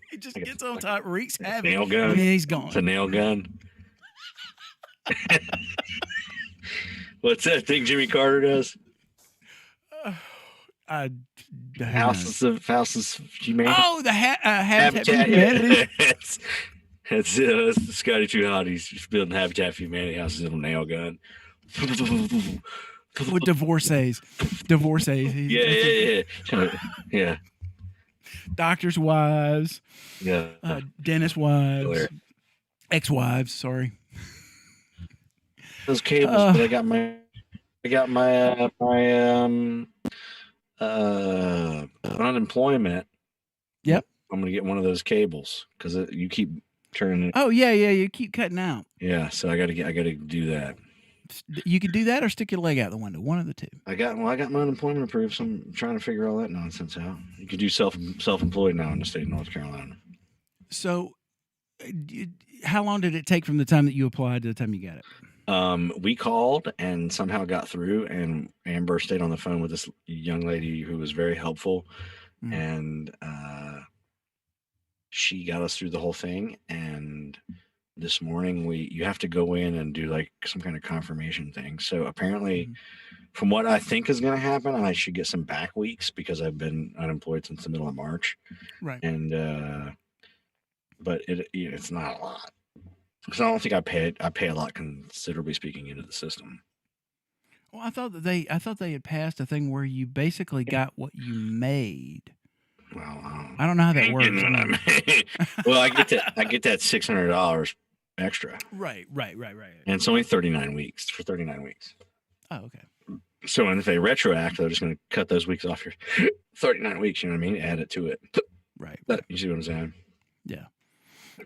He just Like gets on top, wreaks havoc, nail gun. and then he's gone. It's a nail gun. What's that thing Jimmy Carter does? Houses of Humanity. Oh, the Habitat for Humanity. That's Scotty Too Hot. He's just building Habitat for Humanity houses with a nail gun. With divorcees. Yeah. Doctors' wives. Yeah. Dentist wives. Hilarious. Ex-wives, sorry. Those cables, but I got my unemployment. Yep. I'm gonna get one of those cables because you keep turning it. Oh yeah, you keep cutting out. Yeah, so I gotta do that. You can do that or stick your leg out the window. One of the two. I got my unemployment approved, so I'm trying to figure all that nonsense out. You can do self-employed now in the state of North Carolina. So, how long did it take from the time that you applied to the time you got it? We called and somehow got through, and Amber stayed on the phone with this young lady who was very helpful, and she got us through the whole thing. And this morning you have to go in and do like some kind of confirmation thing. So apparently, from what I think is going to happen, I should get some back weeks because I've been unemployed since the middle of March. Right. And but it's not a lot. Because I don't think I pay a lot, considerably speaking, into the system. Well, I thought they had passed a thing where you basically got what you made. Well, I don't know how that works. Well, I get that $600 extra. Right. And it's only 39 weeks for 39 weeks. Oh, okay. So, and if they retroact, they're just going to cut those weeks off your 39 weeks. You know what I mean? Add it to it. Right. You see what I'm saying?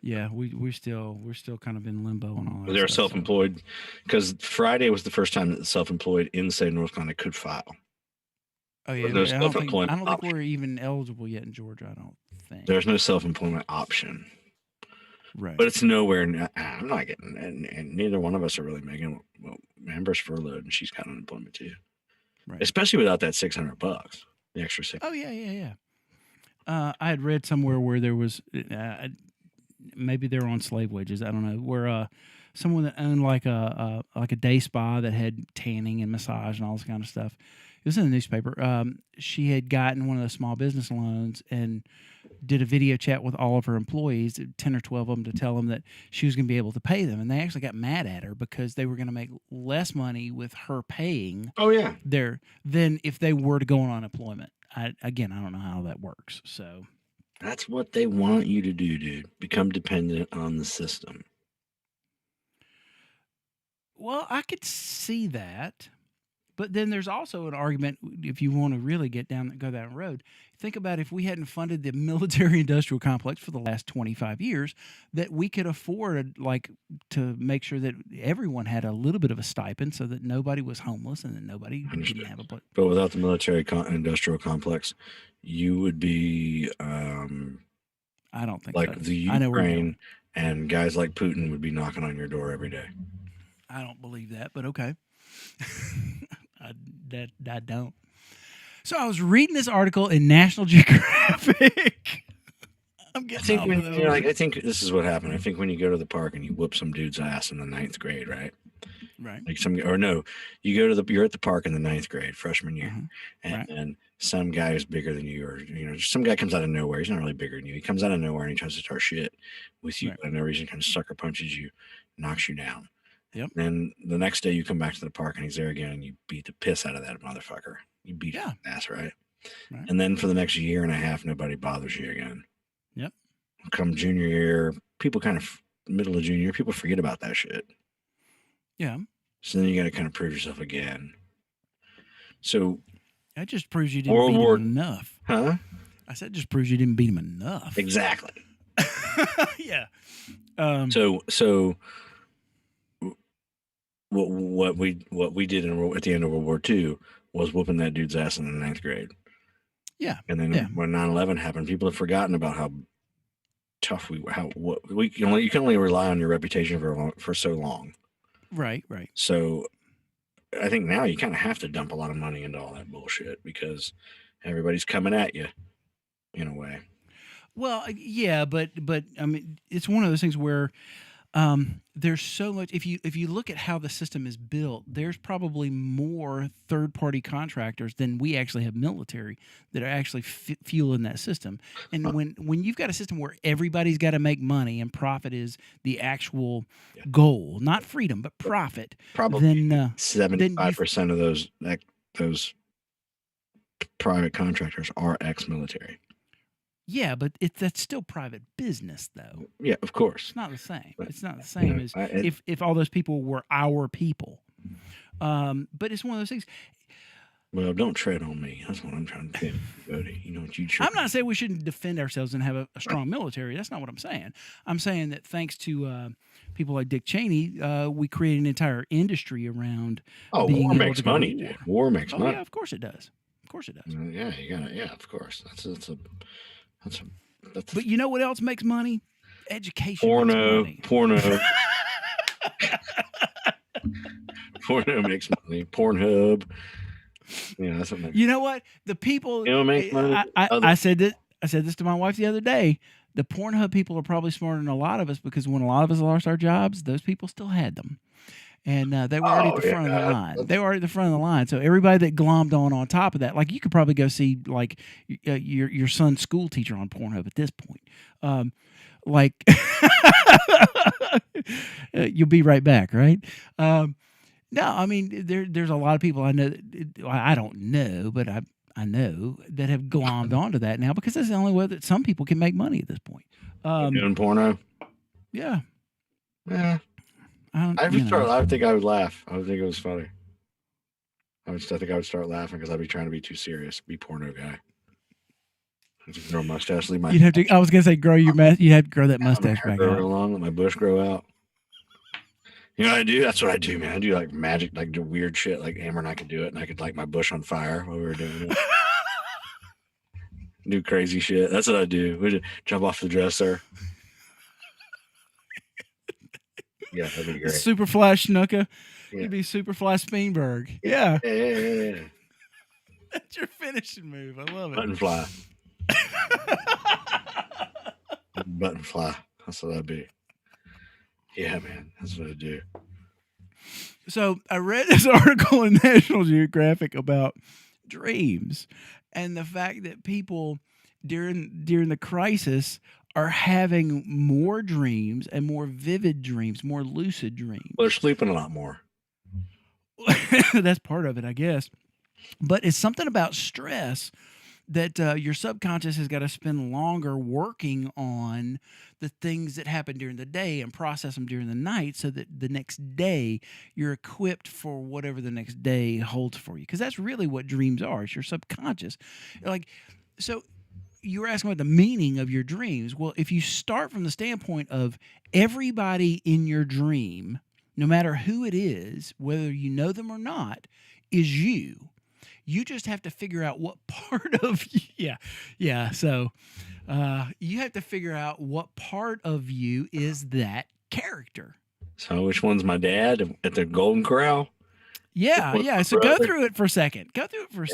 Yeah, we're still kind of in limbo on all that. They're stuff, self-employed because Friday was the first time that the self-employed in the state of North Carolina could file. Oh yeah, There's I no don't think self-employment we're even eligible yet in Georgia. I don't think There's no self-employment option. Right. But it's nowhere. I'm not getting, and neither one of us are really making. Well, Amber's furloughed, and she's got unemployment too. Right. Especially without that $600, the extra $600. Oh yeah. I had read somewhere where there was maybe they were on slave wages. I don't know. Where someone that owned like a day spa that had tanning and massage and all this kind of stuff. It was in the newspaper. She had gotten one of the small business loans and did a video chat with all of her employees, 10 or 12 of them, to tell them that she was going to be able to pay them. And they actually got mad at her because they were going to make less money with her paying than if they were to go on unemployment. I don't know how that works. So that's what they want you to do, dude. Become dependent on the system. Well, I could see that. But then there's also an argument, if you want to really go down that road, think about if we hadn't funded the military-industrial complex for the last 25 years, that we could afford to make sure that everyone had a little bit of a stipend so that nobody was homeless and that nobody didn't have a place. But without the military-industrial complex, you would be I don't think like so. the Ukraine, and guys like Putin would be knocking on your door every day. I don't believe that, but okay. I don't. So I was reading this article in National Geographic. I think this is what happened. I think when you go to the park and you whoop some dude's ass in the 9th grade, right? Right. You're at the park in the 9th grade, freshman year, and some guy is bigger than you, or just some guy comes out of nowhere. He's not really bigger than you. He comes out of nowhere and he tries to start shit with you, and no reason, kind of sucker punches you, knocks you down. Yep. Then the next day you come back to the park and he's there again, and you beat the piss out of that motherfucker. You beat his ass, right? And then for the next year and a half, nobody bothers you again. Yep. Come junior year, people kind of middle of junior year, people forget about that shit. Yeah. So then you got to kind of prove yourself again. So That just proves you didn't World beat War, him enough. huh? I said just proves you didn't beat him enough. Exactly. Yeah. So what we did at the end of World War II was whooping that dude's ass in the 9th grade. Yeah. And then when 9/11 happened, people have forgotten about how tough you can only rely on your reputation for so long. Right. Right. So I think now you kind of have to dump a lot of money into all that bullshit because everybody's coming at you in a way. Well, yeah, but I mean, it's one of those things where there's so much. If you look at how the system is built, there's probably more third-party contractors than we actually have military that are actually fueling that system. And when you've got a system where everybody's got to make money and profit is the actual goal, not freedom but profit, Probably then 75% of those private contractors are ex-military. Yeah, but that's still private business, though. Yeah, of course. It's not the same. But, it's not the same as if all those people were our people. But it's one of those things. Well, don't tread on me. That's what I'm trying to do, Bodie. You know what you. I'm not saying we shouldn't defend ourselves and have a strong military. That's not what I'm saying. I'm saying that thanks to people like Dick Cheney, we created an entire industry around. Oh, war makes money, dude. War makes money. Yeah, of course it does. Of course it does. Yeah, you gotta. Yeah, of course. That's. But you know what else makes money? Education. Porno. Makes money. Porno. Porno makes money. Pornhub. Yeah, that's what makes. You know what? The people. You know, make money. I said this to my wife the other day. The Pornhub people are probably smarter than a lot of us because when a lot of us lost our jobs, those people still had them. And they were already at the front of the line. They were already at the front of the line. So everybody that glommed on top of that, like you could probably go see like your son's school teacher on Pornhub at this point. Like you'll be right back, right? No, I mean there's a lot of people I know. I don't know, but I know that have glommed onto that now because that's the only way that some people can make money at this point. Doing porno. Yeah. Yeah. I think I would laugh. I would think it was funny. I think I would start laughing because I'd be trying to be too serious, be porno guy. I'd just grow a mustache, leave my. You'd have to. I was gonna say, grow your you'd have to grow that mustache back grow out. Real long, let my bush grow out. You know what I do? That's what I do, man. I do like magic, like do weird shit. Like Amber and I could do it, and I could light my bush on fire while we were doing it. Do crazy shit. That's what I do. We'd jump off the dresser. Yeah, that'd be great. Super Flash Snuka. Yeah. You'd be Super Flash Speenberg. Yeah. Yeah. That's your finishing move. I love it. Button fly. Button fly. That's what I'd be. Yeah, man. That's what I do. So I read this article in National Geographic about dreams and the fact that people during the crisis are having more dreams and more vivid dreams, more lucid dreams. Well, they're sleeping a lot more. That's part of it, I guess. But it's something about stress that your subconscious has got to spend longer working on the things that happen during the day and process them during the night so that the next day you're equipped for whatever the next day holds for you. Because that's really what dreams are. It's your subconscious. So you were asking about the meaning of your dreams. Well, if you start from the standpoint of everybody in your dream, no matter who it is, whether you know them or not, is you. You just have to figure out what part of you, So you have to figure out what part of you is that character. So which one's my dad at the Golden Corral? Yeah. So go through it for a second.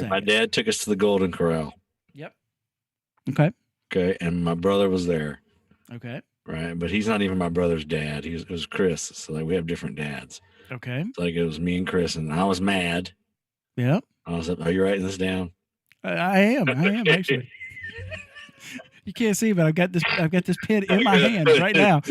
My dad took us to the Golden Corral. Yep. Okay, and my brother was there. Okay. Right, but he's not even my brother's dad. It was Chris. So like we have different dads. Okay. So like it was me and Chris, and I was mad. Yep. I was like, "Are you writing this down?" I am actually. You can't see, but I've got this pen in my hand right now.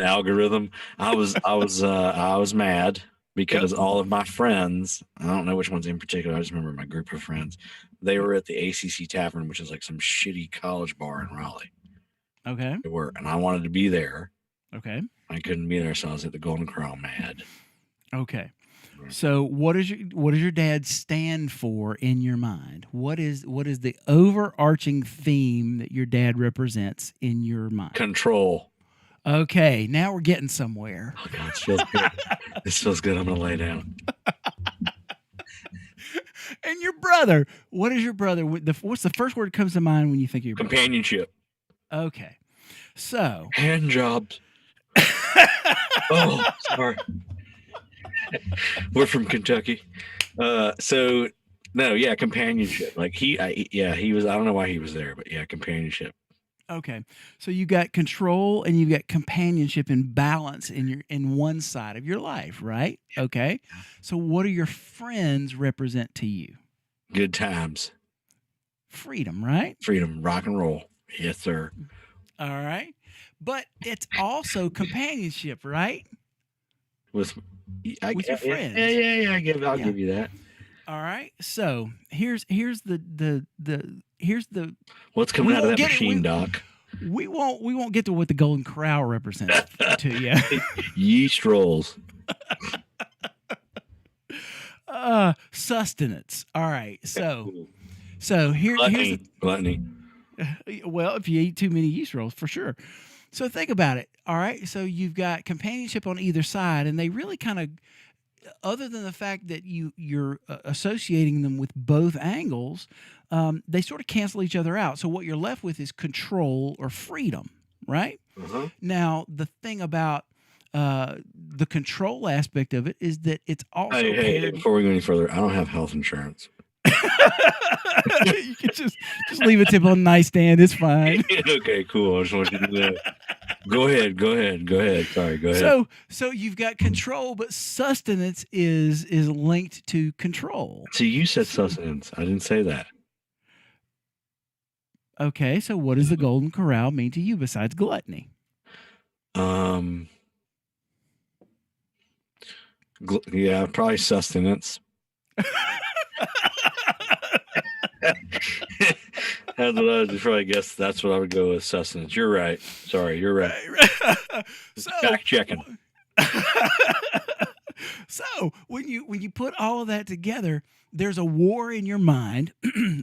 Algorithm. I was mad because all of my friends, I don't know which ones in particular, I just remember my group of friends, they were at the ACC Tavern, which is like some shitty college bar in Raleigh. Okay. They were, and I wanted to be there. Okay. I couldn't be there, so I was at the Golden Corral mad. Okay. So what does your dad stand for in your mind? What is the overarching theme that your dad represents in your mind? Control. Okay, now we're getting somewhere. Oh God, this feels good. This feels good. I'm gonna lay down. And your brother, what is your brother? What's the first word that comes to mind when you think of your brother? Companionship. Okay, so Hand jobs. Oh, sorry. We're from Kentucky. So no, yeah, companionship. Like he was. I don't know why he was there, but yeah, companionship. okay, so you got control and you've got companionship and balance in one side of your life, right? Okay, so what do your friends represent to you? Good times, Freedom, right? freedom, rock and roll. Yes, sir. All right, but it's also companionship, right? With With your friends. Yeah. I'll Yeah. give you that. All right, so here's the What's coming We out of won't that get it. machine, Doc? we won't get to what the Golden Corral represents to you. Yeast rolls. Sustenance. All right, so here's Gluttony. well, if you eat too many yeast rolls, for sure. So think about it. All right, so you've got companionship on either side, and they really kind of, other than the fact that you're associating them with both angles, they sort of cancel each other out. So what you're left with is control or freedom, right? Uh-huh. Now the thing about the control aspect of it is that it's also Hey, paired. before we go any further, I don't have health insurance. You can just leave a tip on the nightstand. It's fine. Okay, cool. I just want you to know. Go ahead. Sorry, go ahead. So you've got control, but sustenance is linked to control. See, you said sustenance. I didn't say that. Okay, so what does the Golden Corral mean to you besides gluttony? Yeah, probably sustenance. That's what I would probably guess. That's what I would go with, sustenance. You're right. Sorry, you're right. So Fact checking. So when you put all of that together, there's a war in your mind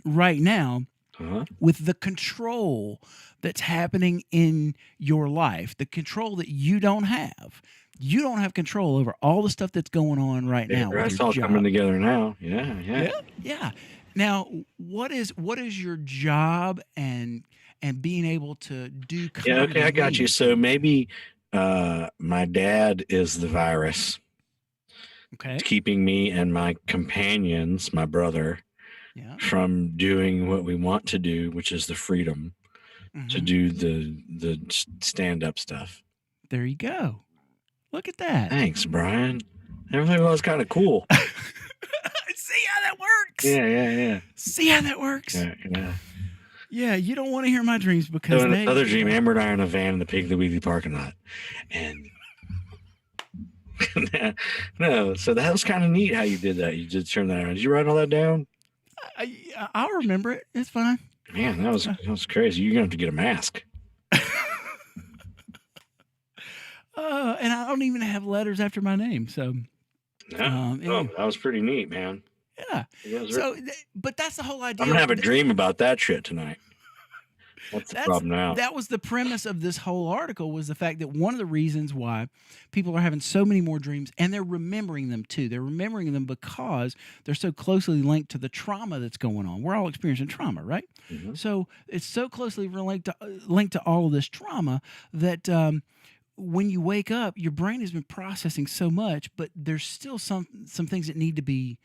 right now Uh-huh. with the control that's happening in your life, the control that you don't have. You don't have control over all the stuff that's going on right now. with That's your all job. coming together now. Yeah. Yeah. Now, what is your job and being able to do? Yeah, okay, I got you. So maybe my dad is the virus. Okay. It's keeping me and my companions, my brother, Yeah. from doing what we want to do, which is the freedom to Mhm. do the stand-up stuff. There you go. Look at that. Thanks, Brian. Everything was kind of cool. See how that works? Yeah. See how that works? Yeah. Yeah, you don't want to hear my dreams because So another dream, Amber and I are in a van in the Piggly Wiggly parking lot. And no, so that was kind of neat how you did that. You did turn that around. Did you write all that down? I'll remember it. It's fine. Man, that was crazy. You're gonna have to get a mask. And I don't even have letters after my name. So, No, that was pretty neat, man. yeah. So, but that's the whole idea. I'm gonna have a dream about that shit tonight. What's the problem now? That was the premise of this whole article, was the fact that one of the reasons why people are having so many more dreams, and they're remembering them too. They're remembering them because they're so closely linked to the trauma that's going on. We're all experiencing trauma, right? Mhm. So it's so closely linked to all of this trauma that when you wake up, your brain has been processing so much, but there's still some things that need to be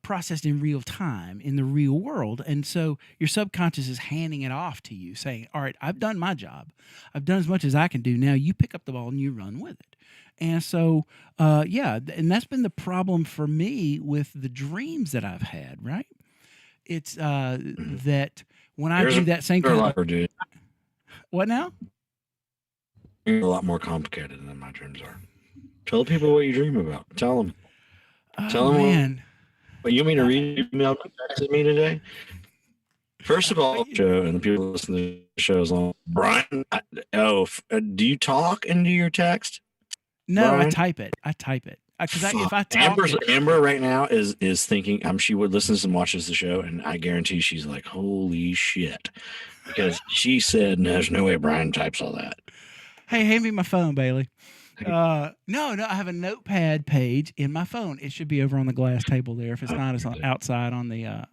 processed in real time in the real world. And so your subconscious is handing it off to you, saying, all right, I've done my job. I've done as much as I can do. Now you pick up the ball and you run with it. And so, and that's been the problem for me with the dreams that I've had, right? It's that when I do that same kind of... Dude. What now? You're a lot more complicated than my dreams are. Tell people what you dream about. Tell them. Tell them man. What you mean to read the email you texted me today? First of all, show and the people listening to the show is on. Brian, do you talk into your text? No, Brian? I type it. Because if I talk, Amber right now is thinking she would listens and watches the show, and I guarantee she's like, holy shit, because she said there's no way Brian types all that. Hey, hand me my phone, Bailey. No, I have a notepad page in my phone. It should be over on the glass table there. If it's not, it's outside on the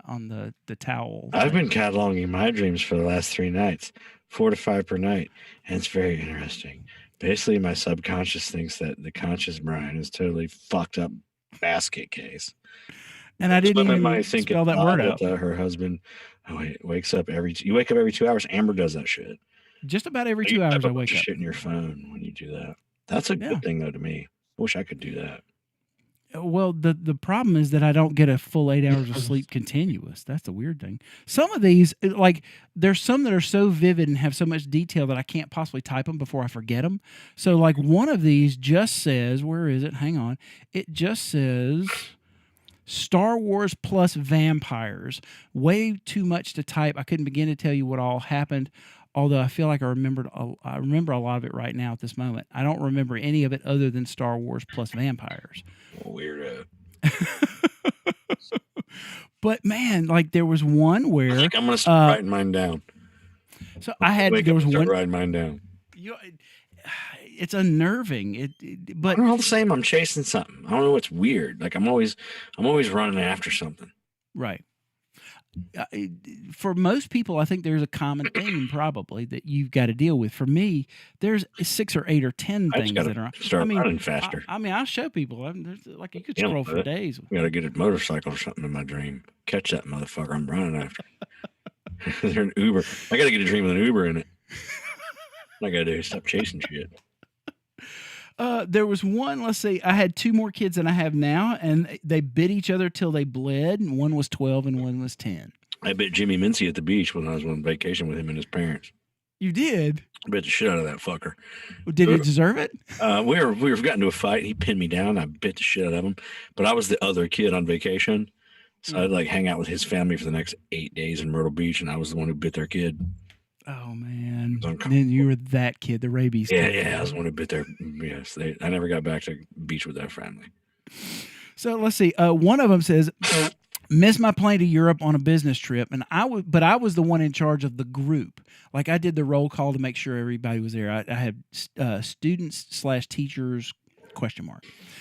towel. I've been cataloging my dreams for the last 3 nights, 4 to 5 per night, and it's very interesting. Basically, my subconscious thinks that the conscious Brian is totally fucked up basket case. And I didn't even might think spell that word out. Her husband wakes up you wake up every 2 hours. Amber does that shit. Just about every 2 hours I wake up. Shit in your phone when you do that. That's a good thing though to me. I wish I could do that. Well, the problem is that I don't get a full 8 hours of sleep continuous. That's the weird thing. Some of these, like, there's some that are so vivid and have so much detail that I can't possibly type them before I forget them. So, like, one of these just says, where is it? Hang on. It just says Star Wars plus vampires. Way too much to type. I couldn't begin to tell you what all happened. Although I feel like I remember a lot of it right now at this moment. I don't remember any of it other than Star Wars plus vampires. Weirdo. But man, like there was one where I think I'm gonna start writing mine down. So there was one writing mine down. It's unnerving. But all the same, I'm chasing something. I don't know. It's weird. Like I'm always running after something. Right. For most people, I think there's a common theme probably that you've got to deal with. For me, there's 6 or 8 or 10 things that are. Running faster. I'll show people. Like you could scroll for days. I got to get a motorcycle or something in my dream. Catch that motherfucker I'm running after. They're an Uber. I got to get a dream with an Uber in it. What I got to do is stop chasing shit. There was one, let's see, I had 2 more kids than I have now, and they bit each other till they bled, and one was 12 and one was 10. I bit Jimmy Mincy at the beach when I was on vacation with him and his parents. You did? I bit the shit out of that fucker. Did he deserve it? We were getting into a fight, and he pinned me down. I bit the shit out of him, but I was the other kid on vacation, so I'd like hang out with his family for the next 8 days in Myrtle Beach, and I was the one who bit their kid. Oh man! Then you were that kid, the rabies kid. Yeah, I was the one who bit their. Yes, I never got back to beach with that family. So let's see. One of them says, "Missed my plane to Europe on a business trip, and I was the one in charge of the group. Like I did the roll call to make sure everybody was there. I had students/teachers ? Where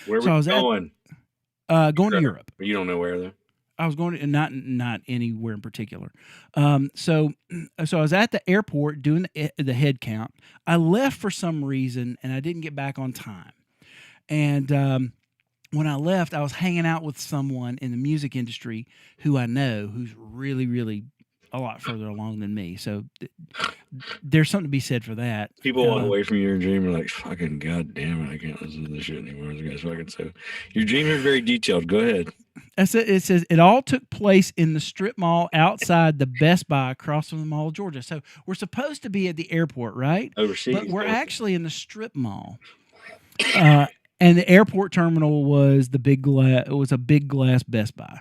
were you going? Going to Europe. You don't know where though. I was going to not anywhere in particular. So I was at the airport doing the head count. I left for some reason and I didn't get back on time. And when I left, I was hanging out with someone in the music industry who I know, who's really, really a lot further along than me. So there's something to be said for that. People walk away from your dream and like, fucking goddamn it, I can't listen to this shit anymore. This guy's fucking so. Your dream is very detailed. Go ahead. It says it all took place in the strip mall outside the Best Buy across from the Mall of Georgia. So we're supposed to be at the airport, right? Overseas. But we're actually in the strip mall. And the airport terminal was the big glass. It was a big glass Best Buy.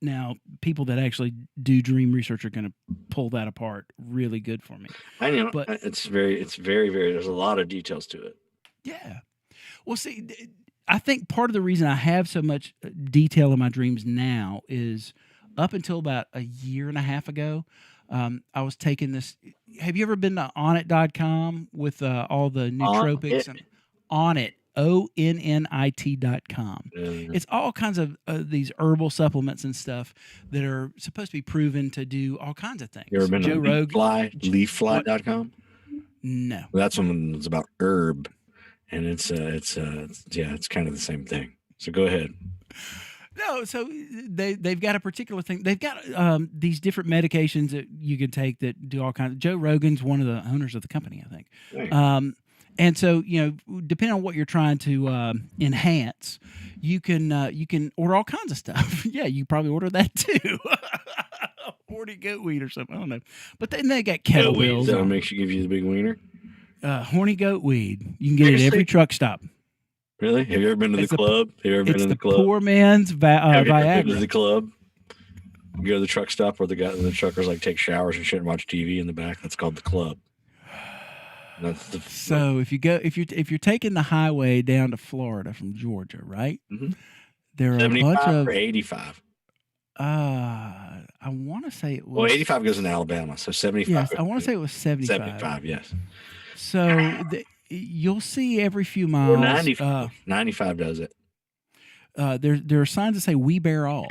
Now, people that actually do dream research are going to pull that apart really good for me. I know, but it's very, very. There's a lot of details to it. Yeah. Well, see, I think part of the reason I have so much detail in my dreams now is up until about a year and a half ago, I was taking this. Have you ever been to Onnit.com with all the nootropics? Onnit, ONNIT.com. It's all kinds of these herbal supplements and stuff that are supposed to be proven to do all kinds of things. You ever been to leaffly.com? No. Well, that's one that's about herb, and it's kind of the same thing. So go ahead. No, so they've got a particular thing. They've got these different medications that you can take that do all kinds of. Joe Rogan's one of the owners of the company, I think. Right. And so, depending on what you're trying to enhance, you can order all kinds of stuff. Yeah, you probably order that too. Horny goat weed or something. I don't know. But then they got kettlebells. That makes you give you the big wiener? Horny goat weed. You can get it at every truck stop. Really? Have you ever been to the club? Have you ever been to the club? Poor man's Viagra. Have you ever been to the club? You go to the truck stop where the truckers like take showers and shit and watch TV in the back. That's called the club. So if you're taking the highway down to Florida from Georgia, right? Mhm. There are a 75 bunch of or 85. I want to say it was. Well, 85 goes in Alabama, so 75. Yes, I want to say it was 75. 75, yes. So you'll see every few Or miles. 95. 95 does it. There are signs that say "We bear all,"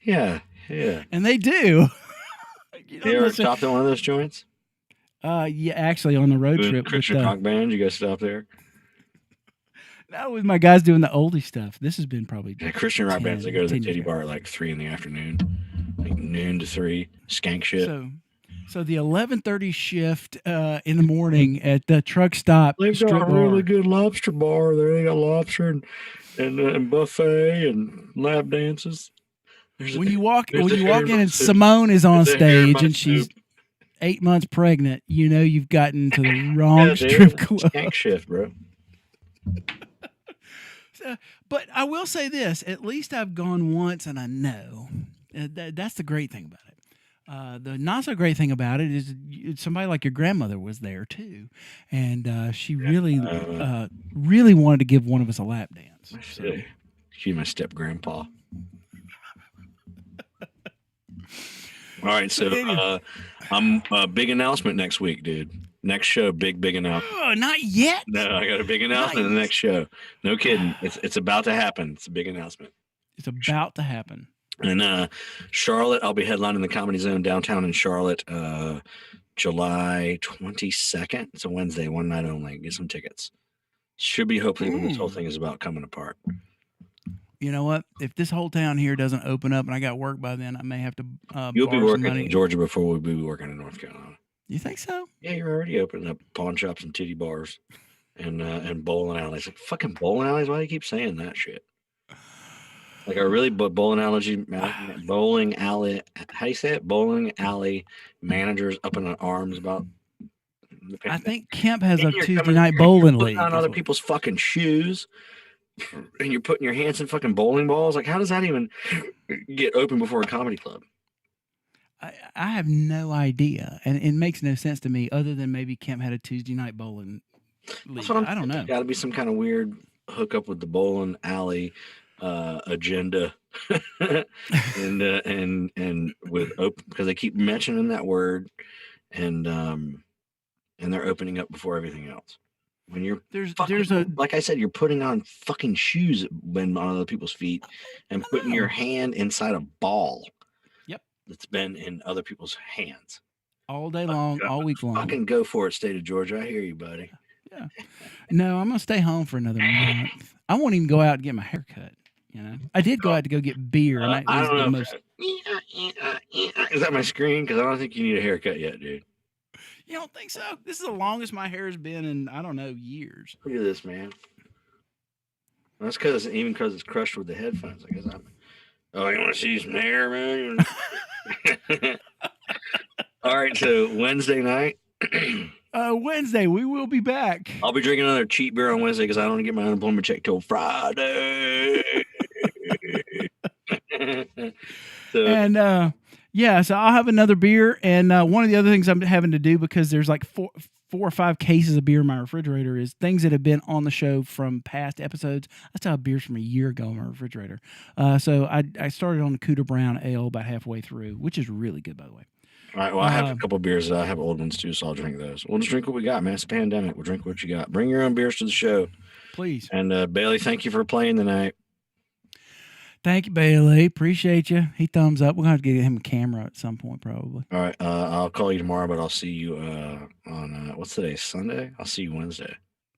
Yeah. and they do. You ever stopped at one of those joints? Yeah, actually on the road trip. Christian rock band, you guys stop there? No, with my guys doing the oldie stuff. This has been probably Christian rock bands. They go to the titty years bar at like 3 in the afternoon, like noon to 3, skank shit. So the 11:30 shift in the morning at the truck stop. They've got a really good lobster bar there. They got lobster and buffet and lap dances. When you walk in and Simone is on stage and she's 8 months pregnant, you know you've gotten to the wrong strip club. Skank shift, bro. But I will say this: at least I've gone once, and I know that's the great thing about it. The not so great thing about it is somebody like your grandmother was there too, and she really wanted to give one of us a lap dance. So. She's my step grandpa. All right, so I'm a big announcement next week, dude. Next show, big announcement. Oh, not yet. No, I got a big announcement in the next show. No kidding. It's about to happen. It's a big announcement. It's about to happen. And Charlotte, I'll be headlining the Comedy Zone downtown in Charlotte, July 22nd. It's a Wednesday, one night only. Get some tickets. Should be hopefully when this whole thing is about coming apart. You know what? If this whole town here doesn't open up and I got work by then, I may have to. You'll be working in Georgia before we'll be working in North Carolina. You think so? Yeah, you're already opening up pawn shops and titty bars and bowling alleys. Like fucking bowling alleys. Why do you keep saying that shit? Like a really bowling alley. How do you say it? Bowling alley managers up in arms about. I think Kemp has a Tuesday night bowling league. On other people's fucking shoes, and you're putting your hands in fucking bowling balls. Like, how does that even get open before a comedy club? I have no idea, and it makes no sense to me, other than maybe Kemp had a Tuesday night bowling league. I don't know. Got to be some kind of weird hookup with the bowling alley agenda, and with open because they keep mentioning that word, and they're opening up before everything else. When you're like I said, you're putting on fucking shoes on other people's feet and putting your hand inside a ball. That's been in other people's hands all day long, all week long. Fucking go for it, state of Georgia. I hear you, buddy. Yeah. No, I'm gonna stay home for another month. I won't even go out and get my hair cut. You know, I did go out to go get beer, and I don't know. Is that my screen? Because I don't think you need a haircut yet, dude. You don't think so? This is the longest my hair has been in I don't know years. Look at this, man. That's because it's crushed with the headphones. I guess Oh, you want to see some hair, man? All right, so Wednesday night. Wednesday, we will be back. I'll be drinking another cheap beer on Wednesday because I don't get my unemployment check till Friday. So I'll have another beer. And one of the other things I'm having to do, because there's like four or five cases of beer in my refrigerator, is things that have been on the show from past episodes. I still have beers from a year ago in my refrigerator. So I started on the Cooter Brown Ale about halfway through, which is really good, by the way. All right. Well, I have a couple beers. I have old ones too, so I'll drink those. We'll just drink what we got, man. It's a pandemic. We'll drink what you got. Bring your own beers to the show. Please. And Bailey, thank you for playing tonight. Thank you, Bailey. Appreciate you. He thumbs up. We're going to have to get him a camera at some point, probably. All right. I'll call you tomorrow, but I'll see you on, what's today? Sunday? I'll see you Wednesday.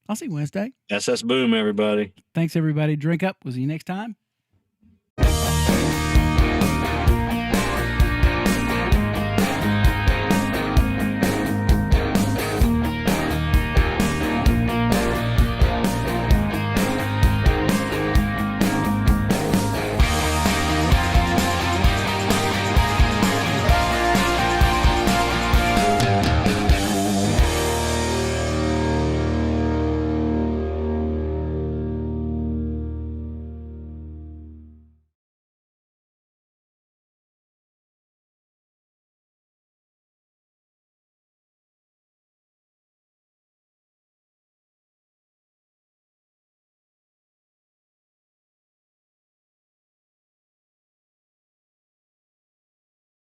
I'll see you Wednesday. SS Boom, everybody. Thanks, everybody. Drink up. We'll see you next time.